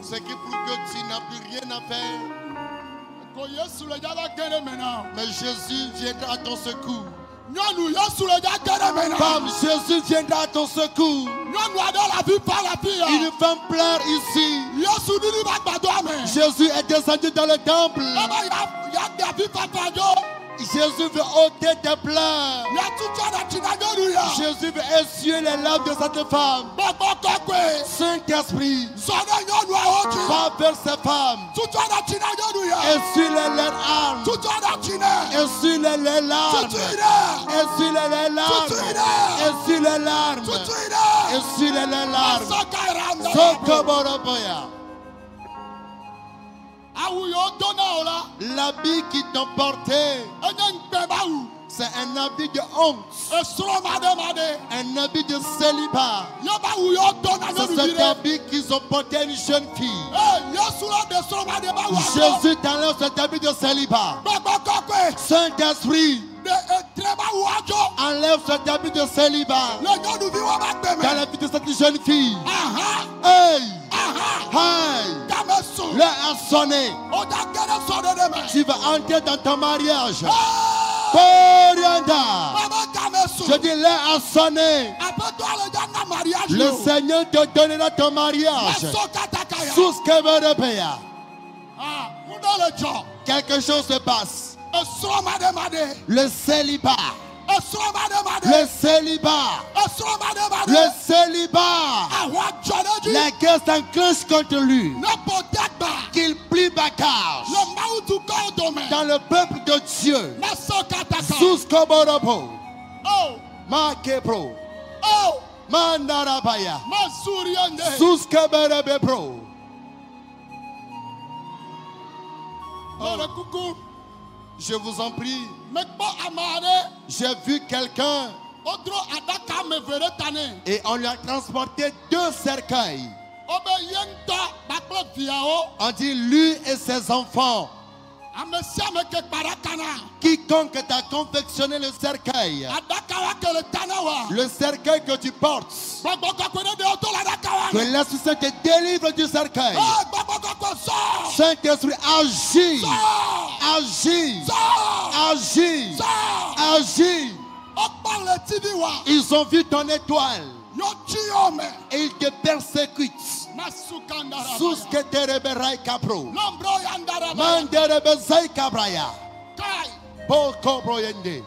Ce qui prouve que tu n'as plus rien à faire. Mais Jésus viendra à ton secours. Femme, Jésus viendra à ton secours. Une femme pleure ici. Jésus est descendu dans le temple. Jésus veut ôter tes pleurs. Jésus veut essuyer les larmes de cette femme. Saint-Esprit, va vers ces femmes. Essuie les larmes. Essuie les larmes. Essuie les larmes. Essuie les larmes. Essuie les larmes. Sokoboroboya. L'habit qui t'ont porté, C'est un habit de honte. Un habit de célibat. C'est cet habit qu'ils ont porté à une jeune fille. Jésus t'enlève cet habit de célibat. Saint-Esprit, enlève cet habit de célibat dans la vie de cette jeune fille. Hey! Hey! L'heure a sonné. Tu vas entrer dans ton mariage. Je dis l'heure a sonné. Le Seigneur te donnera ton mariage. Sous quelque chose se passe. Le célibat. Le célibat. Le célibat. La guerre s'enclenche contre lui. Qu'il plie bagage dans le peuple de Dieu. Sous Koborobo. Makebro. Mandarabaya. Sous Kabarabebro. Je vous en prie. J'ai vu quelqu'un et on lui a transporté 2 cercueils. On dit lui et ses enfants. Quiconque t'a confectionné le cercueil que tu portes, que l'Esprit Saint te délivre du cercueil. Saint-Esprit, agis, agis, agis, agis. Ils ont vu ton étoile et ils te persécutent. Sous que te reberai capro. Manderebe zai cabraya. Boko broyende.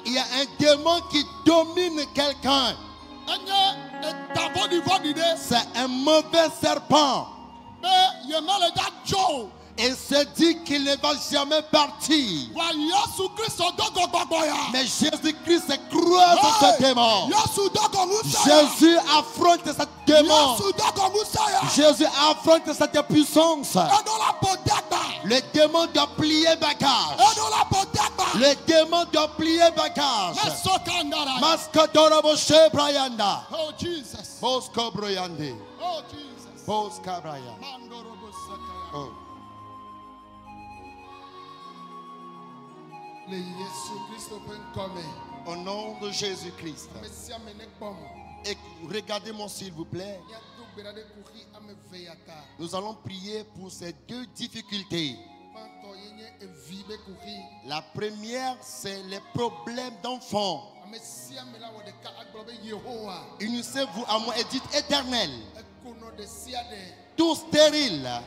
Il y a un démon qui domine quelqu'un. C'est un mauvais serpent. Et se dit qu'il ne va jamais partir. Mais Jésus-Christ croise ce démon. Jésus affronte ce démon. Jésus affronte cette puissance. Le démon doit plier bagage. Le démon doit plier bagage. Maskotorobo Shebrayanda. Oh Jesus. Bosko Broyande. Oh Jesus. Boska Braya. Oh. Au nom de Jésus-Christ. Et regardez-moi s'il vous plaît. Nous allons prier pour ces 2 difficultés. La première, c'est les problèmes d'enfants. Unissez-vous à moi et dites éternel. Tous stériles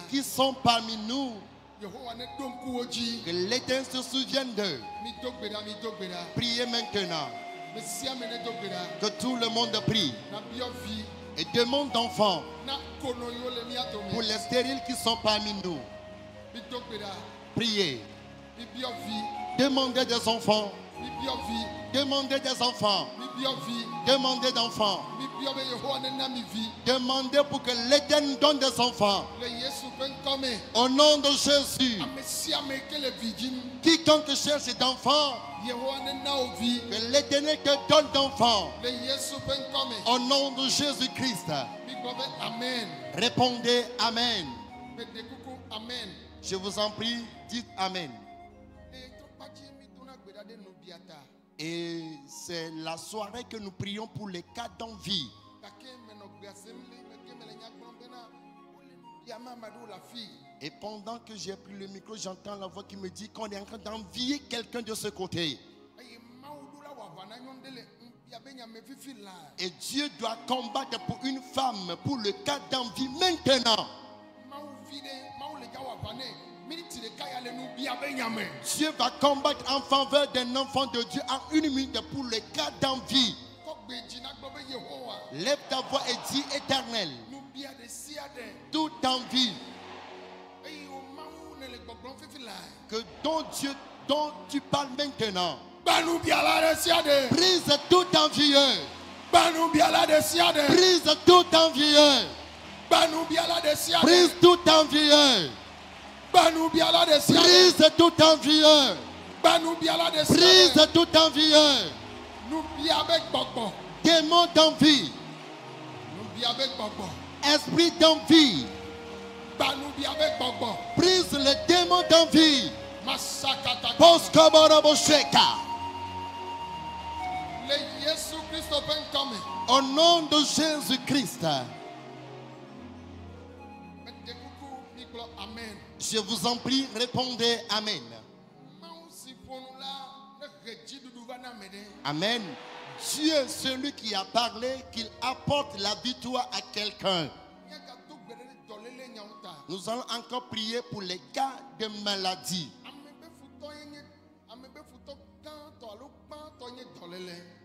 qui sont parmi nous. Que l'Éternel se souvienne d'eux. Priez maintenant. Que tout le monde prie. Et demande d'enfants. Pour les stériles qui sont parmi nous. Priez. Demandez des enfants. Demandez des enfants. Demandez d'enfants. Demandez pour que l'Éternel donne des enfants. Au nom de Jésus. Quiconque cherche d'enfants, que l'Éternel te donne d'enfants. Au nom de Jésus-Christ. Répondez Amen. Je vous en prie, dites Amen. Et c'est la soirée que nous prions pour les cas d'envie. Et pendant que j'ai pris le micro, j'entends la voix qui me dit qu'on est en train d'envier quelqu'un de ce côté. Et Dieu doit combattre pour une femme, pour le cas d'envie maintenant. Dieu va combattre en faveur d'un enfant de Dieu en 1 minute pour le cas d'envie. Lève ta voix et dis éternel. Toute envie que dont tu parles maintenant. Brise tout envieux. Brise tout envieux. Brise tout envieux. Brise tout envieux. Brise tout envieux. Démon d'envie. Esprit d'envie. Brise le démon d'envie. Au nom de Jésus-Christ. Je vous en prie, répondez Amen. Amen. Dieu, celui qui a parlé, qu'il apporte la victoire à quelqu'un. Nous allons encore prier pour les cas de maladie.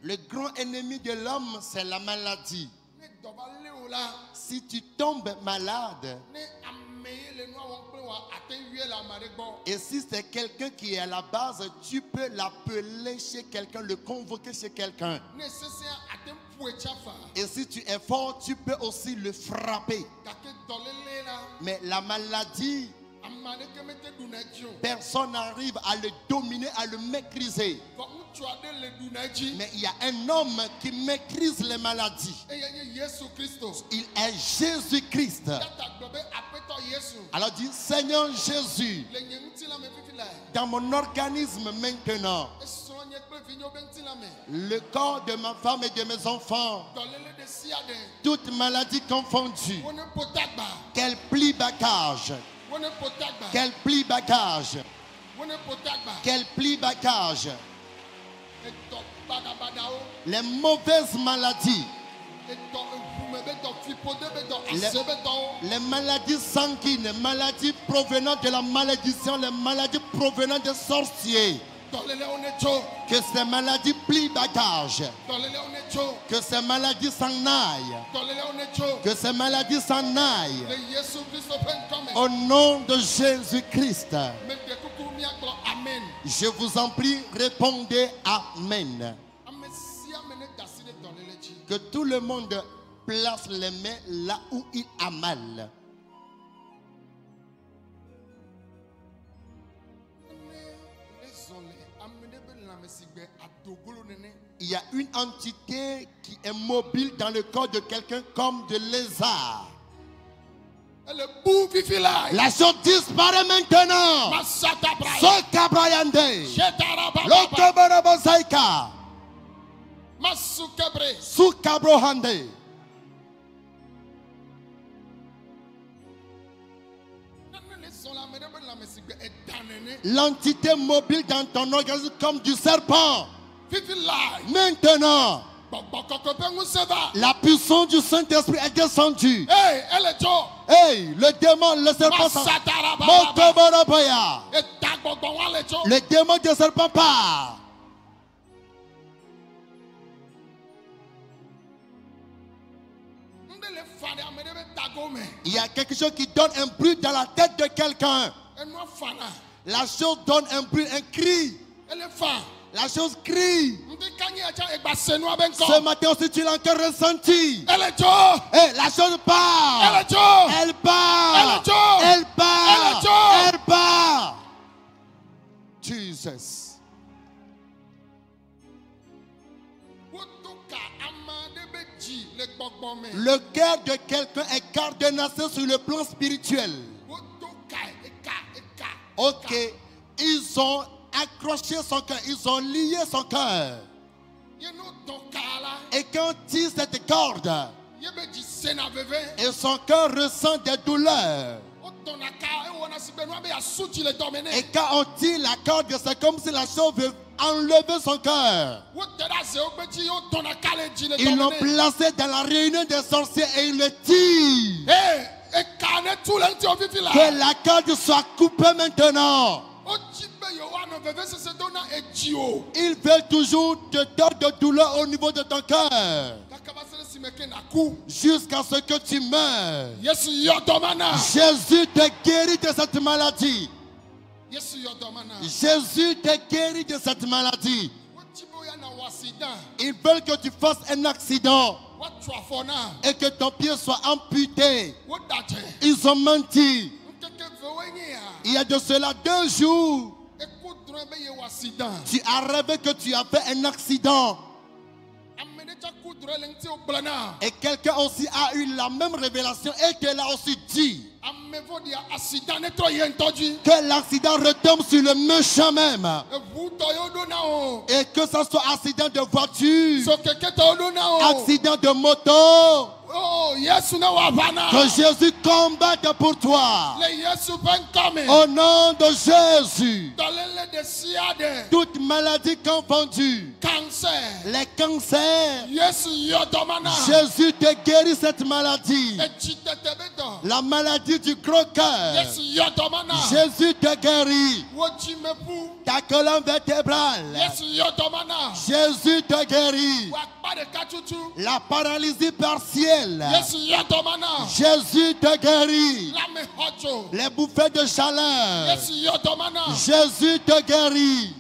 Le grand ennemi de l'homme, c'est la maladie. Si tu tombes malade, et si c'est quelqu'un qui est à la base, tu peux l'appeler chez quelqu'un, le convoquer chez quelqu'un. Et si tu es fort, tu peux aussi le frapper. Mais la maladie, personne n'arrive à le dominer, à le maîtriser. Mais il y a un homme qui maîtrise les maladies. Il est Jésus-Christ. Alors dis, Seigneur Jésus, dans mon organisme maintenant, le corps de ma femme et de mes enfants, toute maladie confondue, qu'elle plie bagage, qu'elle plie bagage, qu'elle plie bagage. Les mauvaises maladies, les maladies sanguines, les maladies provenant de la malédiction, les maladies provenant des sorciers, que ces maladies plient bagage, que ces maladies s'en aillent, que ces maladies s'en aillent. Au nom de Jésus-Christ, je vous en prie, répondez Amen. Que tout le monde place les mains là où il a mal. Il y a une entité qui est mobile dans le corps de quelqu'un comme de lézard. La chose disparaît maintenant. Sokabrayande. Lokoborabosaika. Soukabrohande. L'entité mobile dans ton organisme comme du serpent. Maintenant, la puissance du Saint-Esprit est descendue. Hey, le démon, le serpent, le démon du serpent part. Il y a quelque chose qui donne un bruit dans la tête de quelqu'un. La chose donne un bruit, un cri. La chose crie. Ce matin aussi tu l'as encore ressenti. Hey, la chose part. Elle part. Elle part. Elle part. Jesus. Le cœur de quelqu'un est coordonné sur le plan spirituel. Ok, ils ont accroché son cœur, ils ont lié son cœur. Et quand on tire cette corde, et son cœur ressent des douleurs. Et quand on tire la corde, c'est comme si la chose veut enlever son cœur. Ils l'ont placé dans la réunion des sorciers et ils le tirent. Que la corde soit coupée maintenant. Il veut toujours te donner de douleur au niveau de ton cœur. Jusqu'à ce que tu meurs. Jésus te guérit de cette maladie. Jésus te guérit de cette maladie. Ils veulent que tu fasses un accident et que ton pied soit amputé. Ils ont menti. Il y a de cela 2 jours. Tu as rêvé que tu as fait un accident. Et quelqu'un aussi a eu la même révélation et qu'elle a aussi dit que l'accident retombe sur le méchant même. Et que ce soit accident de voiture, accident de moto, que Jésus combatte pour toi. Au nom de Jésus. Toute maladie confondue, les cancers, Jésus te guérit cette maladie. La maladie du gros cœur, Jésus te guérit. Ta colonne vertébrale, Jésus te guérit. La paralysie partielle, Jésus te guérit. Les bouffées de chaleur, Jésus te guérit.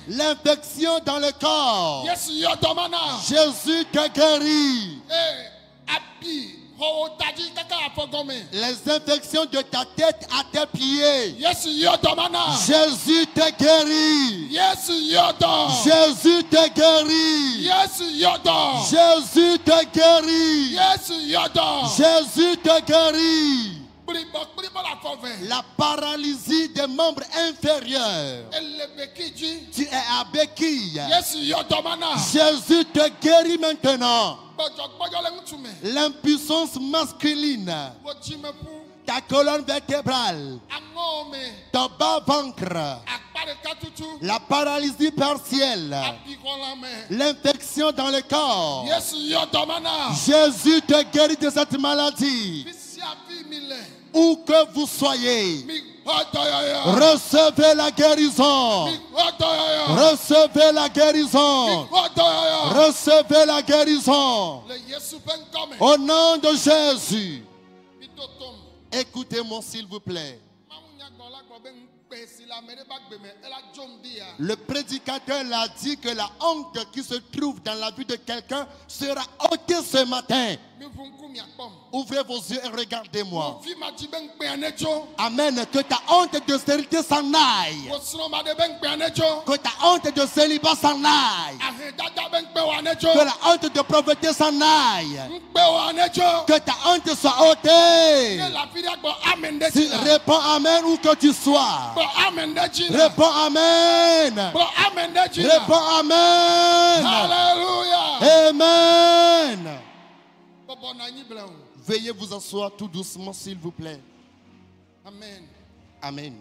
L'infection dans le corps, Jésus te guérit. Les infections de ta tête à tes pieds, Jésus te guérit. Jésus te guérit. Jésus te guérit. Jésus te guérit. La paralysie des membres inférieurs, tu es à béquille, Jésus te guérit maintenant. L'impuissance masculine, ta colonne vertébrale, ton bas-ventre, la paralysie partielle, l'infection dans le corps, Jésus te guérit de cette maladie. Où que vous soyez, recevez la guérison. Recevez la guérison. Recevez la guérison. Au nom de Jésus. Écoutez-moi s'il vous plaît. Le prédicateur l'a dit que la honte qui se trouve dans la vie de quelqu'un sera ôtée ce matin. Ouvrez vos yeux et regardez-moi. Amen. Que ta honte de stérilité s'en aille. Que ta honte de célibat s'en aille. Que la honte de pauvreté s'en aille. Que ta honte soit ôtée. Si, réponds Amen où que tu sois. Réponds Amen. Réponds Amen. Alléluia. Amen. Veuillez vous asseoir tout doucement s'il vous plaît. Amen. Amen.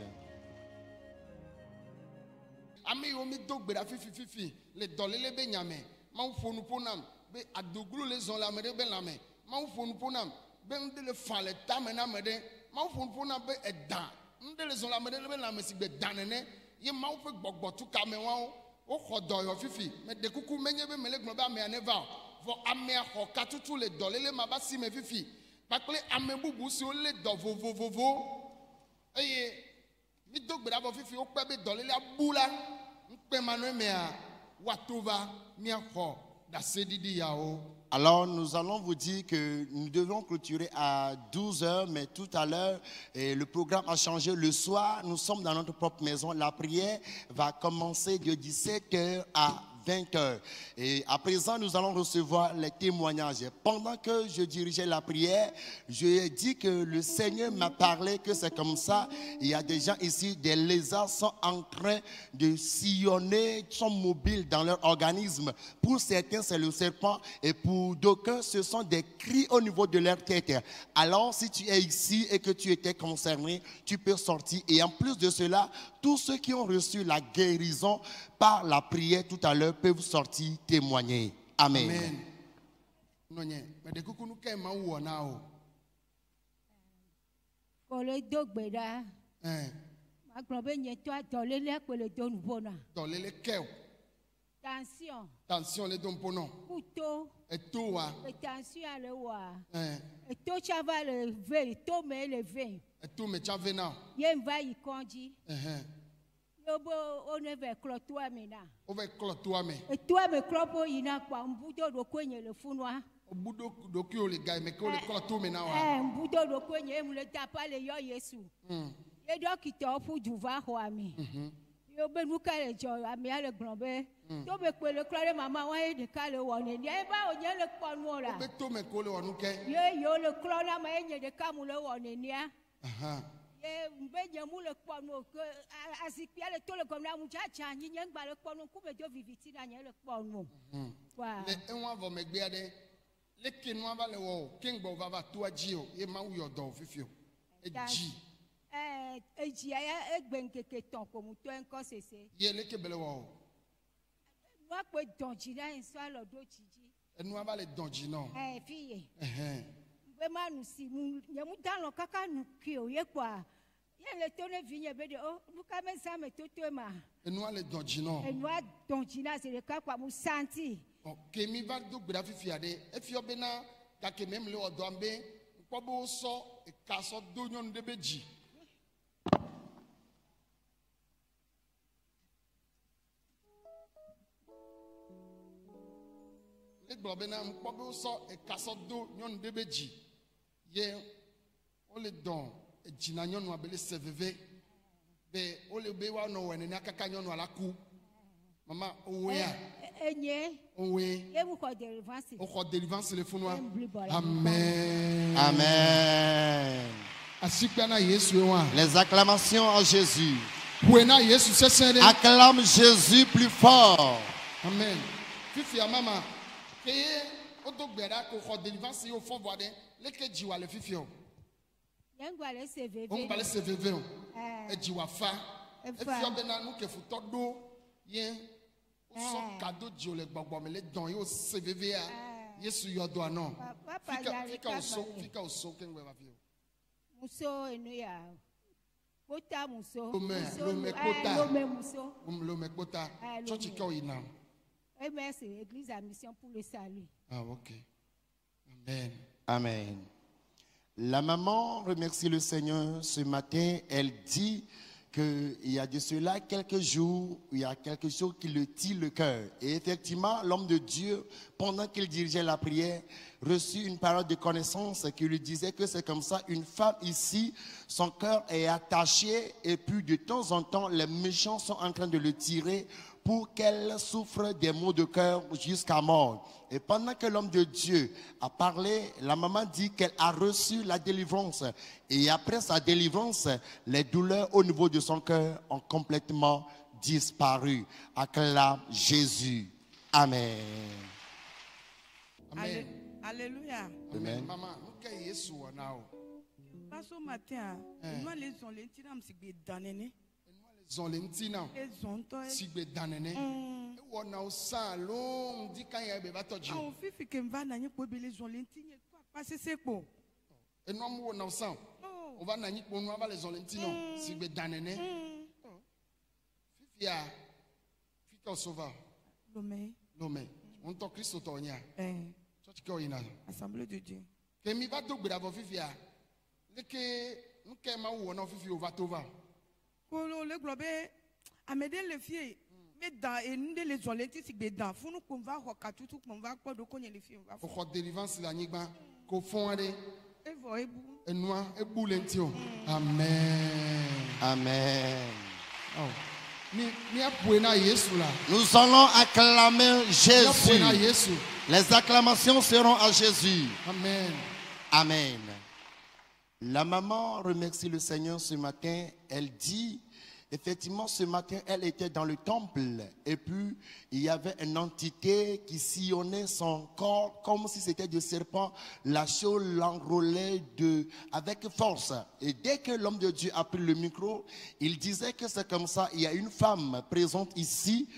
Ami omi dogbera fifi le dolele be nyame ma fonu ponam be adoglu le zon la mede be lame ma fonu ponam be ndele fa le tamena mede ma fonu ponam be edan ndele zon la mede be lame si be danene ye ma fe gbogbo tu ka me wan o khodo yo fifi me de kuku menye be mele gbo ba me aneva vo ame ho katutu le dolele ma ba si me fifi pakle ame bubu si o le do vovovovo eye mi dogbera bo fifi o pe be dolele abula mpe manu me a watova mi ho da sedidi ya o. Alors, nous allons vous dire que nous devons clôturer à 12h, mais tout à l'heure, le programme a changé. Le soir, nous sommes dans notre propre maison. La prière va commencer de 17h à 20h. Et à présent, nous allons recevoir les témoignages. Pendant que je dirigeais la prière, je lui ai dit que le Seigneur m'a parlé que c'est comme ça. Il y a des gens ici, des lézards sont en train de sillonner, sont mobiles dans leur organisme. Pour certains, c'est le serpent et pour d'aucuns, ce sont des cris au niveau de leur tête. Alors, si tu es ici et que tu étais concerné, tu peux sortir. Et en plus de cela, tous ceux qui ont reçu la guérison par la prière tout à l'heure peuvent sortir témoigner. Amen. Amen. Tension le don pono. Couteau. Et tout wa. Tension le wa. Et tout chava le vin, tout me le vin. Et tout me chave na. Yen va y conji. Yobo on veut clotoa mena. On veut clotoa me. Et toi me clopo ina kwa mbudo do kwenye le funwa. Mbudo do kyo le gars mais ko le cloto mena wa. Mbudo do kwenye mu le tapa le yo Yesu. Et donc, il t'a pour du voir, ami. Yo be nous qu'elle est joie, ami, elle est grande. To be le clore maman, ouais, de cale ou on est. Y'a pas au le pon là. Beto me kole wa nuke. Yo le clore la main de camule ou on est. Ye mbenye mu le pon que asipia le tole comme la muchacha, ni nyang ba le pon ku be jo viviti na le pon. Wa. Le enwa vo me gbe ade. Le kenwa va le wo, kengbo va va to ajio, e ma uyo do fifio. Eji. Eji ya egbenkeke ton ko mu to enko sese. Ye le ke bele wo. Wa pe donji na inso lo do jiji. Enwa va le donji no. Fille. Be ma nu si mu nyemu dan lo kaka nu ki o ye kwa. Ye le tone vigne be de o bu ka me sa me toto ma. Enwa le donji no. Enwa donji na se le ka kwa mu santi. Kemi va do gbera fifi ade. Efi obena ka ke mem le odo ambe. Npo bo so e ka so do nyon de beji. Le gbobena npo bo so e ka so do nyon de beji. Ye o le don e jina nyonu abele seveve. Be o le be wa no wene na kaka nyonu ala ku. Mama owe ya. Enye. Owe. Ye mu ko délivrance. O ko délivrance le funu. Amen. Amen. Asikana Yesu wa. Les acclamations à Jésus. Pouena Yesu sesere. Acclame Jésus plus fort. Amen. Fifi a mama. Keye o do gbera ko ko délivrance yo fo boade. Leke jiwa le fifi o. Yengwa le seveve. On va le seveve o. E jiwa fa. E fi obena nu ke futo do ye o so cadeau ji o le gbogbo me le don yo seveve a. Yesu yo do anon. Fika o so kengwe va fi o. Muso enu ya. Kota muso. Lome kota. Lome muso. Lome kota. Church ka o ina. MS, Église à mission pour le salut. Ah, ok. Amen. Amen. La maman remercie le Seigneur ce matin. Elle dit qu'il y a de cela quelques jours, il y a quelque chose qui le tire le cœur. Et effectivement, l'homme de Dieu, pendant qu'il dirigeait la prière, reçut une parole de connaissance qui lui disait que c'est comme ça, une femme ici, son cœur est attaché et puis de temps en temps, les méchants sont en train de le tirer pour qu'elle souffre des maux de cœur jusqu'à mort. Et pendant que l'homme de Dieu a parlé, la maman dit qu'elle a reçu la délivrance. Et après sa délivrance, les douleurs au niveau de son cœur ont complètement disparu. Acclame Jésus. Amen. Amen. Alléluia. Amen. Maman, nous qu'est Yesu now. Parce au matin, nous les ont les tirams si bien danné. Zolentina. Sigbe danene. Wona osalo ndi kan ya be batoji. Ah, on fifi que va na nyi po bele zolentine pas c'est quoi. Et nous on wona osan. On va na nyi po nous va les zolentino. Sigbe danene. Fifi ya. Fika osova. Lomé. On to Christo to nya. Church ko ina. Assemblée de Dieu. Que mi va do gbera vo fifi ya. Leke nke ma wo na fifi o va tova. Kolo le globe amede le fie mais dans et nous les zolenti si be dans funu ko va ho katutu ko va ko do ko nye le fie va ko délivrance la nyigba ko fon ade e vo ebu enua ebu lentio. Amen. Amen. Oh. Ni apuena Yesu la. Nous allons acclamer Jésus. Les acclamations seront à Jésus. Amen. Amen. La maman remercie le Seigneur ce matin. Elle dit, effectivement, ce matin, elle était dans le temple. Et puis, il y avait une entité qui sillonnait son corps comme si c'était du serpent. La chose l'enrôlait avec force. Et dès que l'homme de Dieu a pris le micro, il disait que c'est comme ça. Il y a une femme présente ici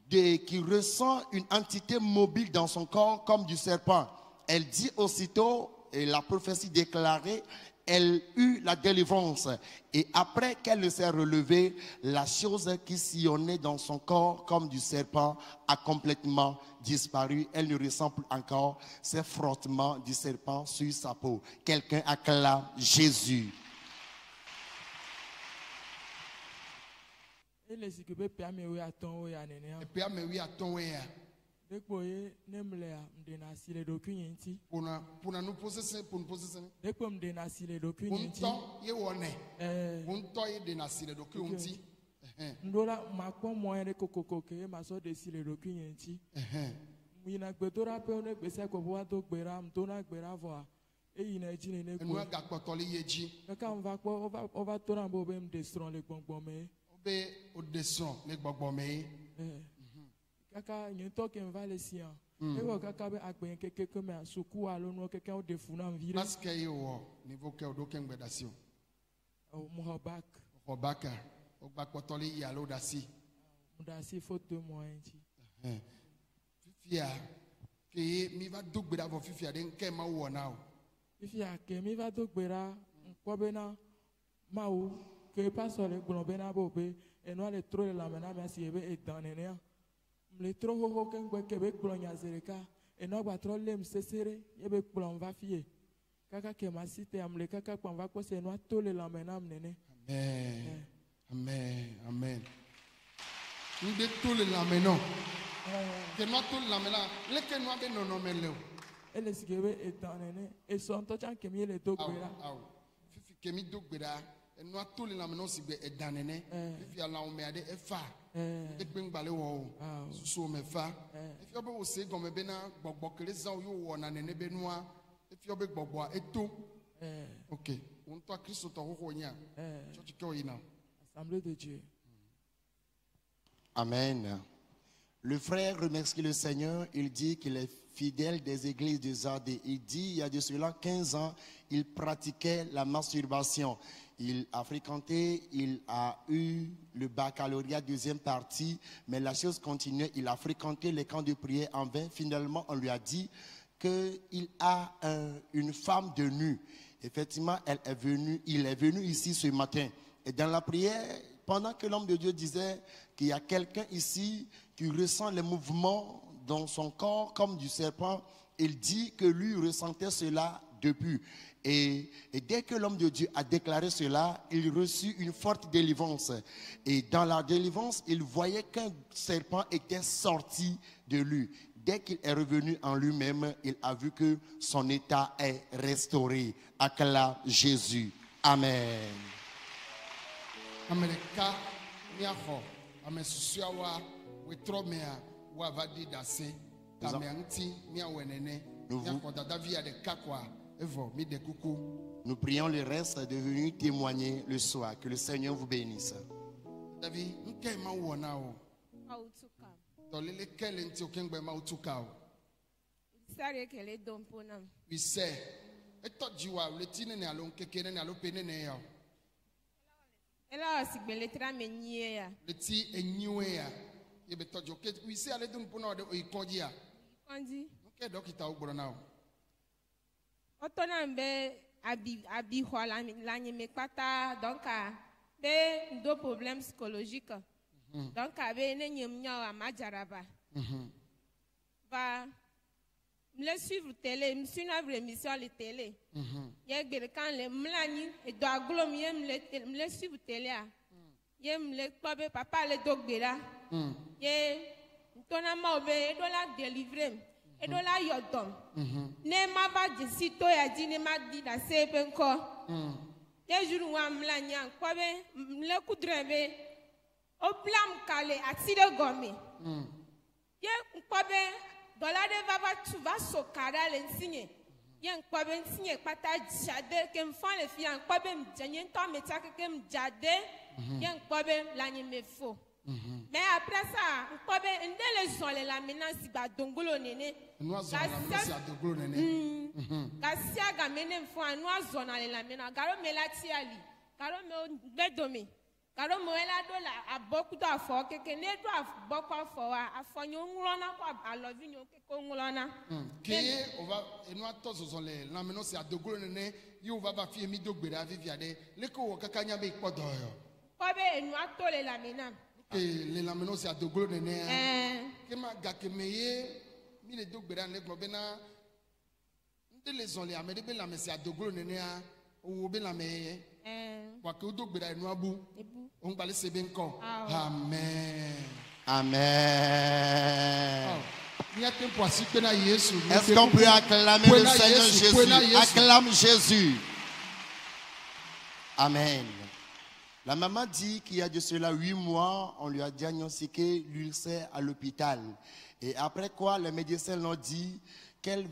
qui ressent une entité mobile dans son corps comme du serpent. Elle dit aussitôt, et la prophétie déclarée, elle eut la délivrance. Et après qu'elle s'est relevée, la chose qui sillonnait dans son corps comme du serpent a complètement disparu. Elle ne ressent plus encore ces frottements du serpent sur sa peau. Quelqu'un acclame Jésus. Dekpoye nemlea mdena sile dokunyenti. Pour nous poser ça, pour nous poser ça. Dekpo mdena sile dokunyenti. Unto ye wone. Unto ye dena sile dokunyenti. Ndola makpo moyen de kokokoke maso de sile dokunyenti. Mina gbetora pe one gbese ko bo do gbera mtona gbera vo e yina jini ne ko. Enu ga kpotoli yeji. Kaka mva kpo ova tora mbo be mdestron le gbongbon me. Obe odesron le gbongbon me. Kaka nyento ke mva le sian. Ewo kaka be agben keke ke me asuku alo no keke o defu na mvire. Parce que yo niveau ke odo ken gbedasi o. O mohobak. Mohobaka. O gba kpotoli yalo dasi. Mudasi photo moyenji. Fifia que mi va dogbera vo fifia den ke ma wona o. Fifia ke mi va dogbera nko bena mawo ke pastor le gbon bena bo be eno le tro le la mena me si ebe edanene. Le tro ho ke ngbe ke be gbon nya zereka eno gba tro lem sesere ye be gbon va fie. Kaka ke ma site am le kaka kwa va ko se eno to le la mena mnene. Amen. Amen. Amen. Nous tout le la mena. Que nous tout la mena, le que nous avons non meleo. Elle se gebe etanene e son to chan kemi le dogbera. Fifi kemi dogbera, nous tout le la mena si be edanene. Fifi ala o me ade efa. E gbe ngbale wo o. So me fa. Fifi obe wo se gome be na gbogbo kele zan yo wo na nene be noa. Fifi obe gbogbo eto. OK. On to Christ to ho nya. Church ke o yina. Assemblée de Dieu. Amen. Le frère remercie le Seigneur. Il dit qu'il est fidèle des églises de Zardé. Il dit, il y a de cela 15 ans, il pratiquait la masturbation. Il a fréquenté, il a eu le baccalauréat deuxième partie, mais la chose continuait. Il a fréquenté les camps de prière en vain. Finalement, on lui a dit qu'il a une femme de nu. Effectivement, il est venu ici ce matin. Et dans la prière, pendant que l'homme de Dieu disait qu'il y a quelqu'un ici qui ressent les mouvements dans son corps comme du serpent, il dit que lui ressentait cela depuis. Et dès que l'homme de Dieu a déclaré cela, il reçut une forte délivrance. Et dans la délivrance, il voyait qu'un serpent était sorti de lui. Dès qu'il est revenu en lui-même, il a vu que son état est restauré. Acclame Jésus. Amen. Amerika miaho amesusuawa wetromea wa vadi dase tameanti mia wenene mia kodada via de kakwa evo mi de kuku. Nous prions le reste de venir témoigner le soir. Que le Seigneur vous bénisse. David nke ma wona o Autuka. tolele kele nti okengbe ma utuka o. Sare kele domponam. We say etojiwa letine ne alo nkekere ne alo penene ya. Ela asigbeletra menyie ya. Leti enyiwe ya. Ye betojo ke we say ale dun pona de ikonji ya. Kondi. Nke dokita ogboro na o. Otona mbe abi hola la nyeme pata donc be do problème psychologique. Donc be ne nyem nya amajaraba. Va me suivre télé, me suivre émission la télé. Ye gbere kan le mlani e do aglom ye me suivre télé a. Ye me tobe papa le dogbera. Ye tona ma obe do la délivrer. Et donc là, yodom. Ne ma va de sito ya di ne ma di da sepe nko. Ye juru wa mlanya kwabe mle kudrebe. O plam kale ati de gomi. Ye kwabe dola de va sokara le nsigne. Ye kwabe nsigne pata jade ke mfan le fi an kwabe mjenye nto metake ke mjade. Ye kwabe la nye me fo. Mais après ça, on peut les gens les laminas si ba dongolo nene. Nous avons la si dongolo nene. Gasia gamene mfo anu azona les lamina. Garo melati ali. Garo me bedomi. Garo moela do la aboku do afo keke ne do aboku afo afo nyo ngulona ko alovi nyo keke ngulona. Keye on va et nous tous sont les laminos si dongolo nene. Yo va ba fi mi dogbera viviade. Leko wo kakanya be ipodo yo. Kobe enu ato les lamina. Les laminos c'est à de gros néné. Que ma gakemeye mi le dogbera ne globena. Nde les on les amène be la mais c'est à de gros néné o be la meye. Wa ke dogbera enu abu. On va laisser ben ko. Amen. Amen. Est-ce qu'on peut acclamer le Seigneur Jésus? Acclame Jésus. Amen. La maman dit qu'il y a de cela 8 mois, on lui a diagnostiqué l'ulcère à l'hôpital. Et après quoi, les médecins l'ont dit qu'elle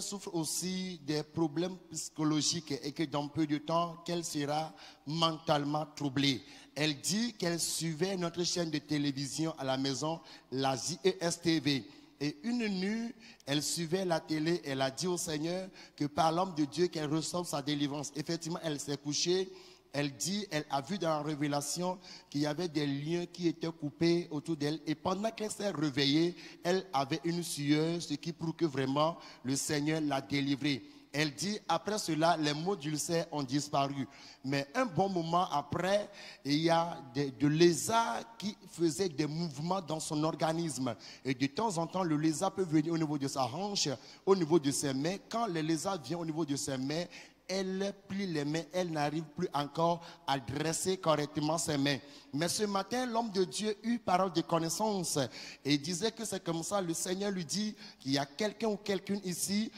souffre aussi des problèmes psychologiques et que dans peu de temps, qu'elle sera mentalement troublée. Elle dit qu'elle suivait notre chaîne de télévision à la maison, la JESTV. Et une nuit, elle suivait la télé, elle a dit au Seigneur que par l'homme de Dieu qu'elle reçoive sa délivrance. Effectivement, elle s'est couchée. Elle dit, elle a vu dans la révélation qu'il y avait des liens qui étaient coupés autour d'elle. Et pendant qu'elle s'est réveillée, elle avait une sueur, ce qui prouve que vraiment le Seigneur l'a délivrée. Elle dit, après cela, les maux d'ulcère ont disparu. Mais un bon moment après, il y a de lézards qui faisaient des mouvements dans son organisme. Et de temps en temps, le lézard peut venir au niveau de sa hanche, au niveau de ses mains. Quand le lézard vient au niveau de ses mains, elle plie les mains, elle n'arrive plus encore à dresser correctement ses mains. Mais ce matin, l'homme de Dieu eut parole de connaissance et disait que c'est comme ça, le Seigneur lui dit qu'il y a quelqu'un ou quelqu'une ici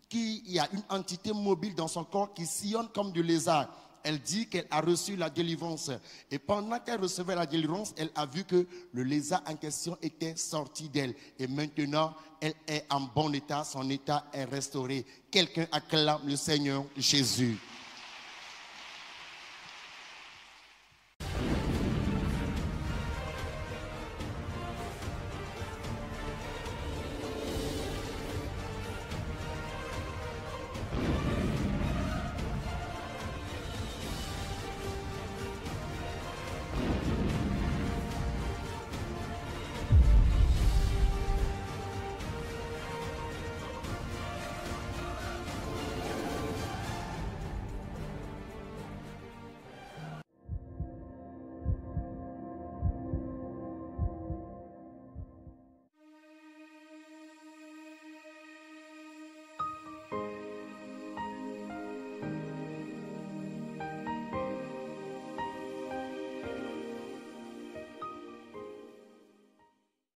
qui y a une entité mobile dans son corps qui sillonne comme du lézard. Elle dit qu'elle a reçu la délivrance. Et pendant qu'elle recevait la délivrance, elle a vu que le lézard en question était sorti d'elle. Et maintenant, elle est en bon état, son état est restauré. Quelqu'un acclame le Seigneur Jésus.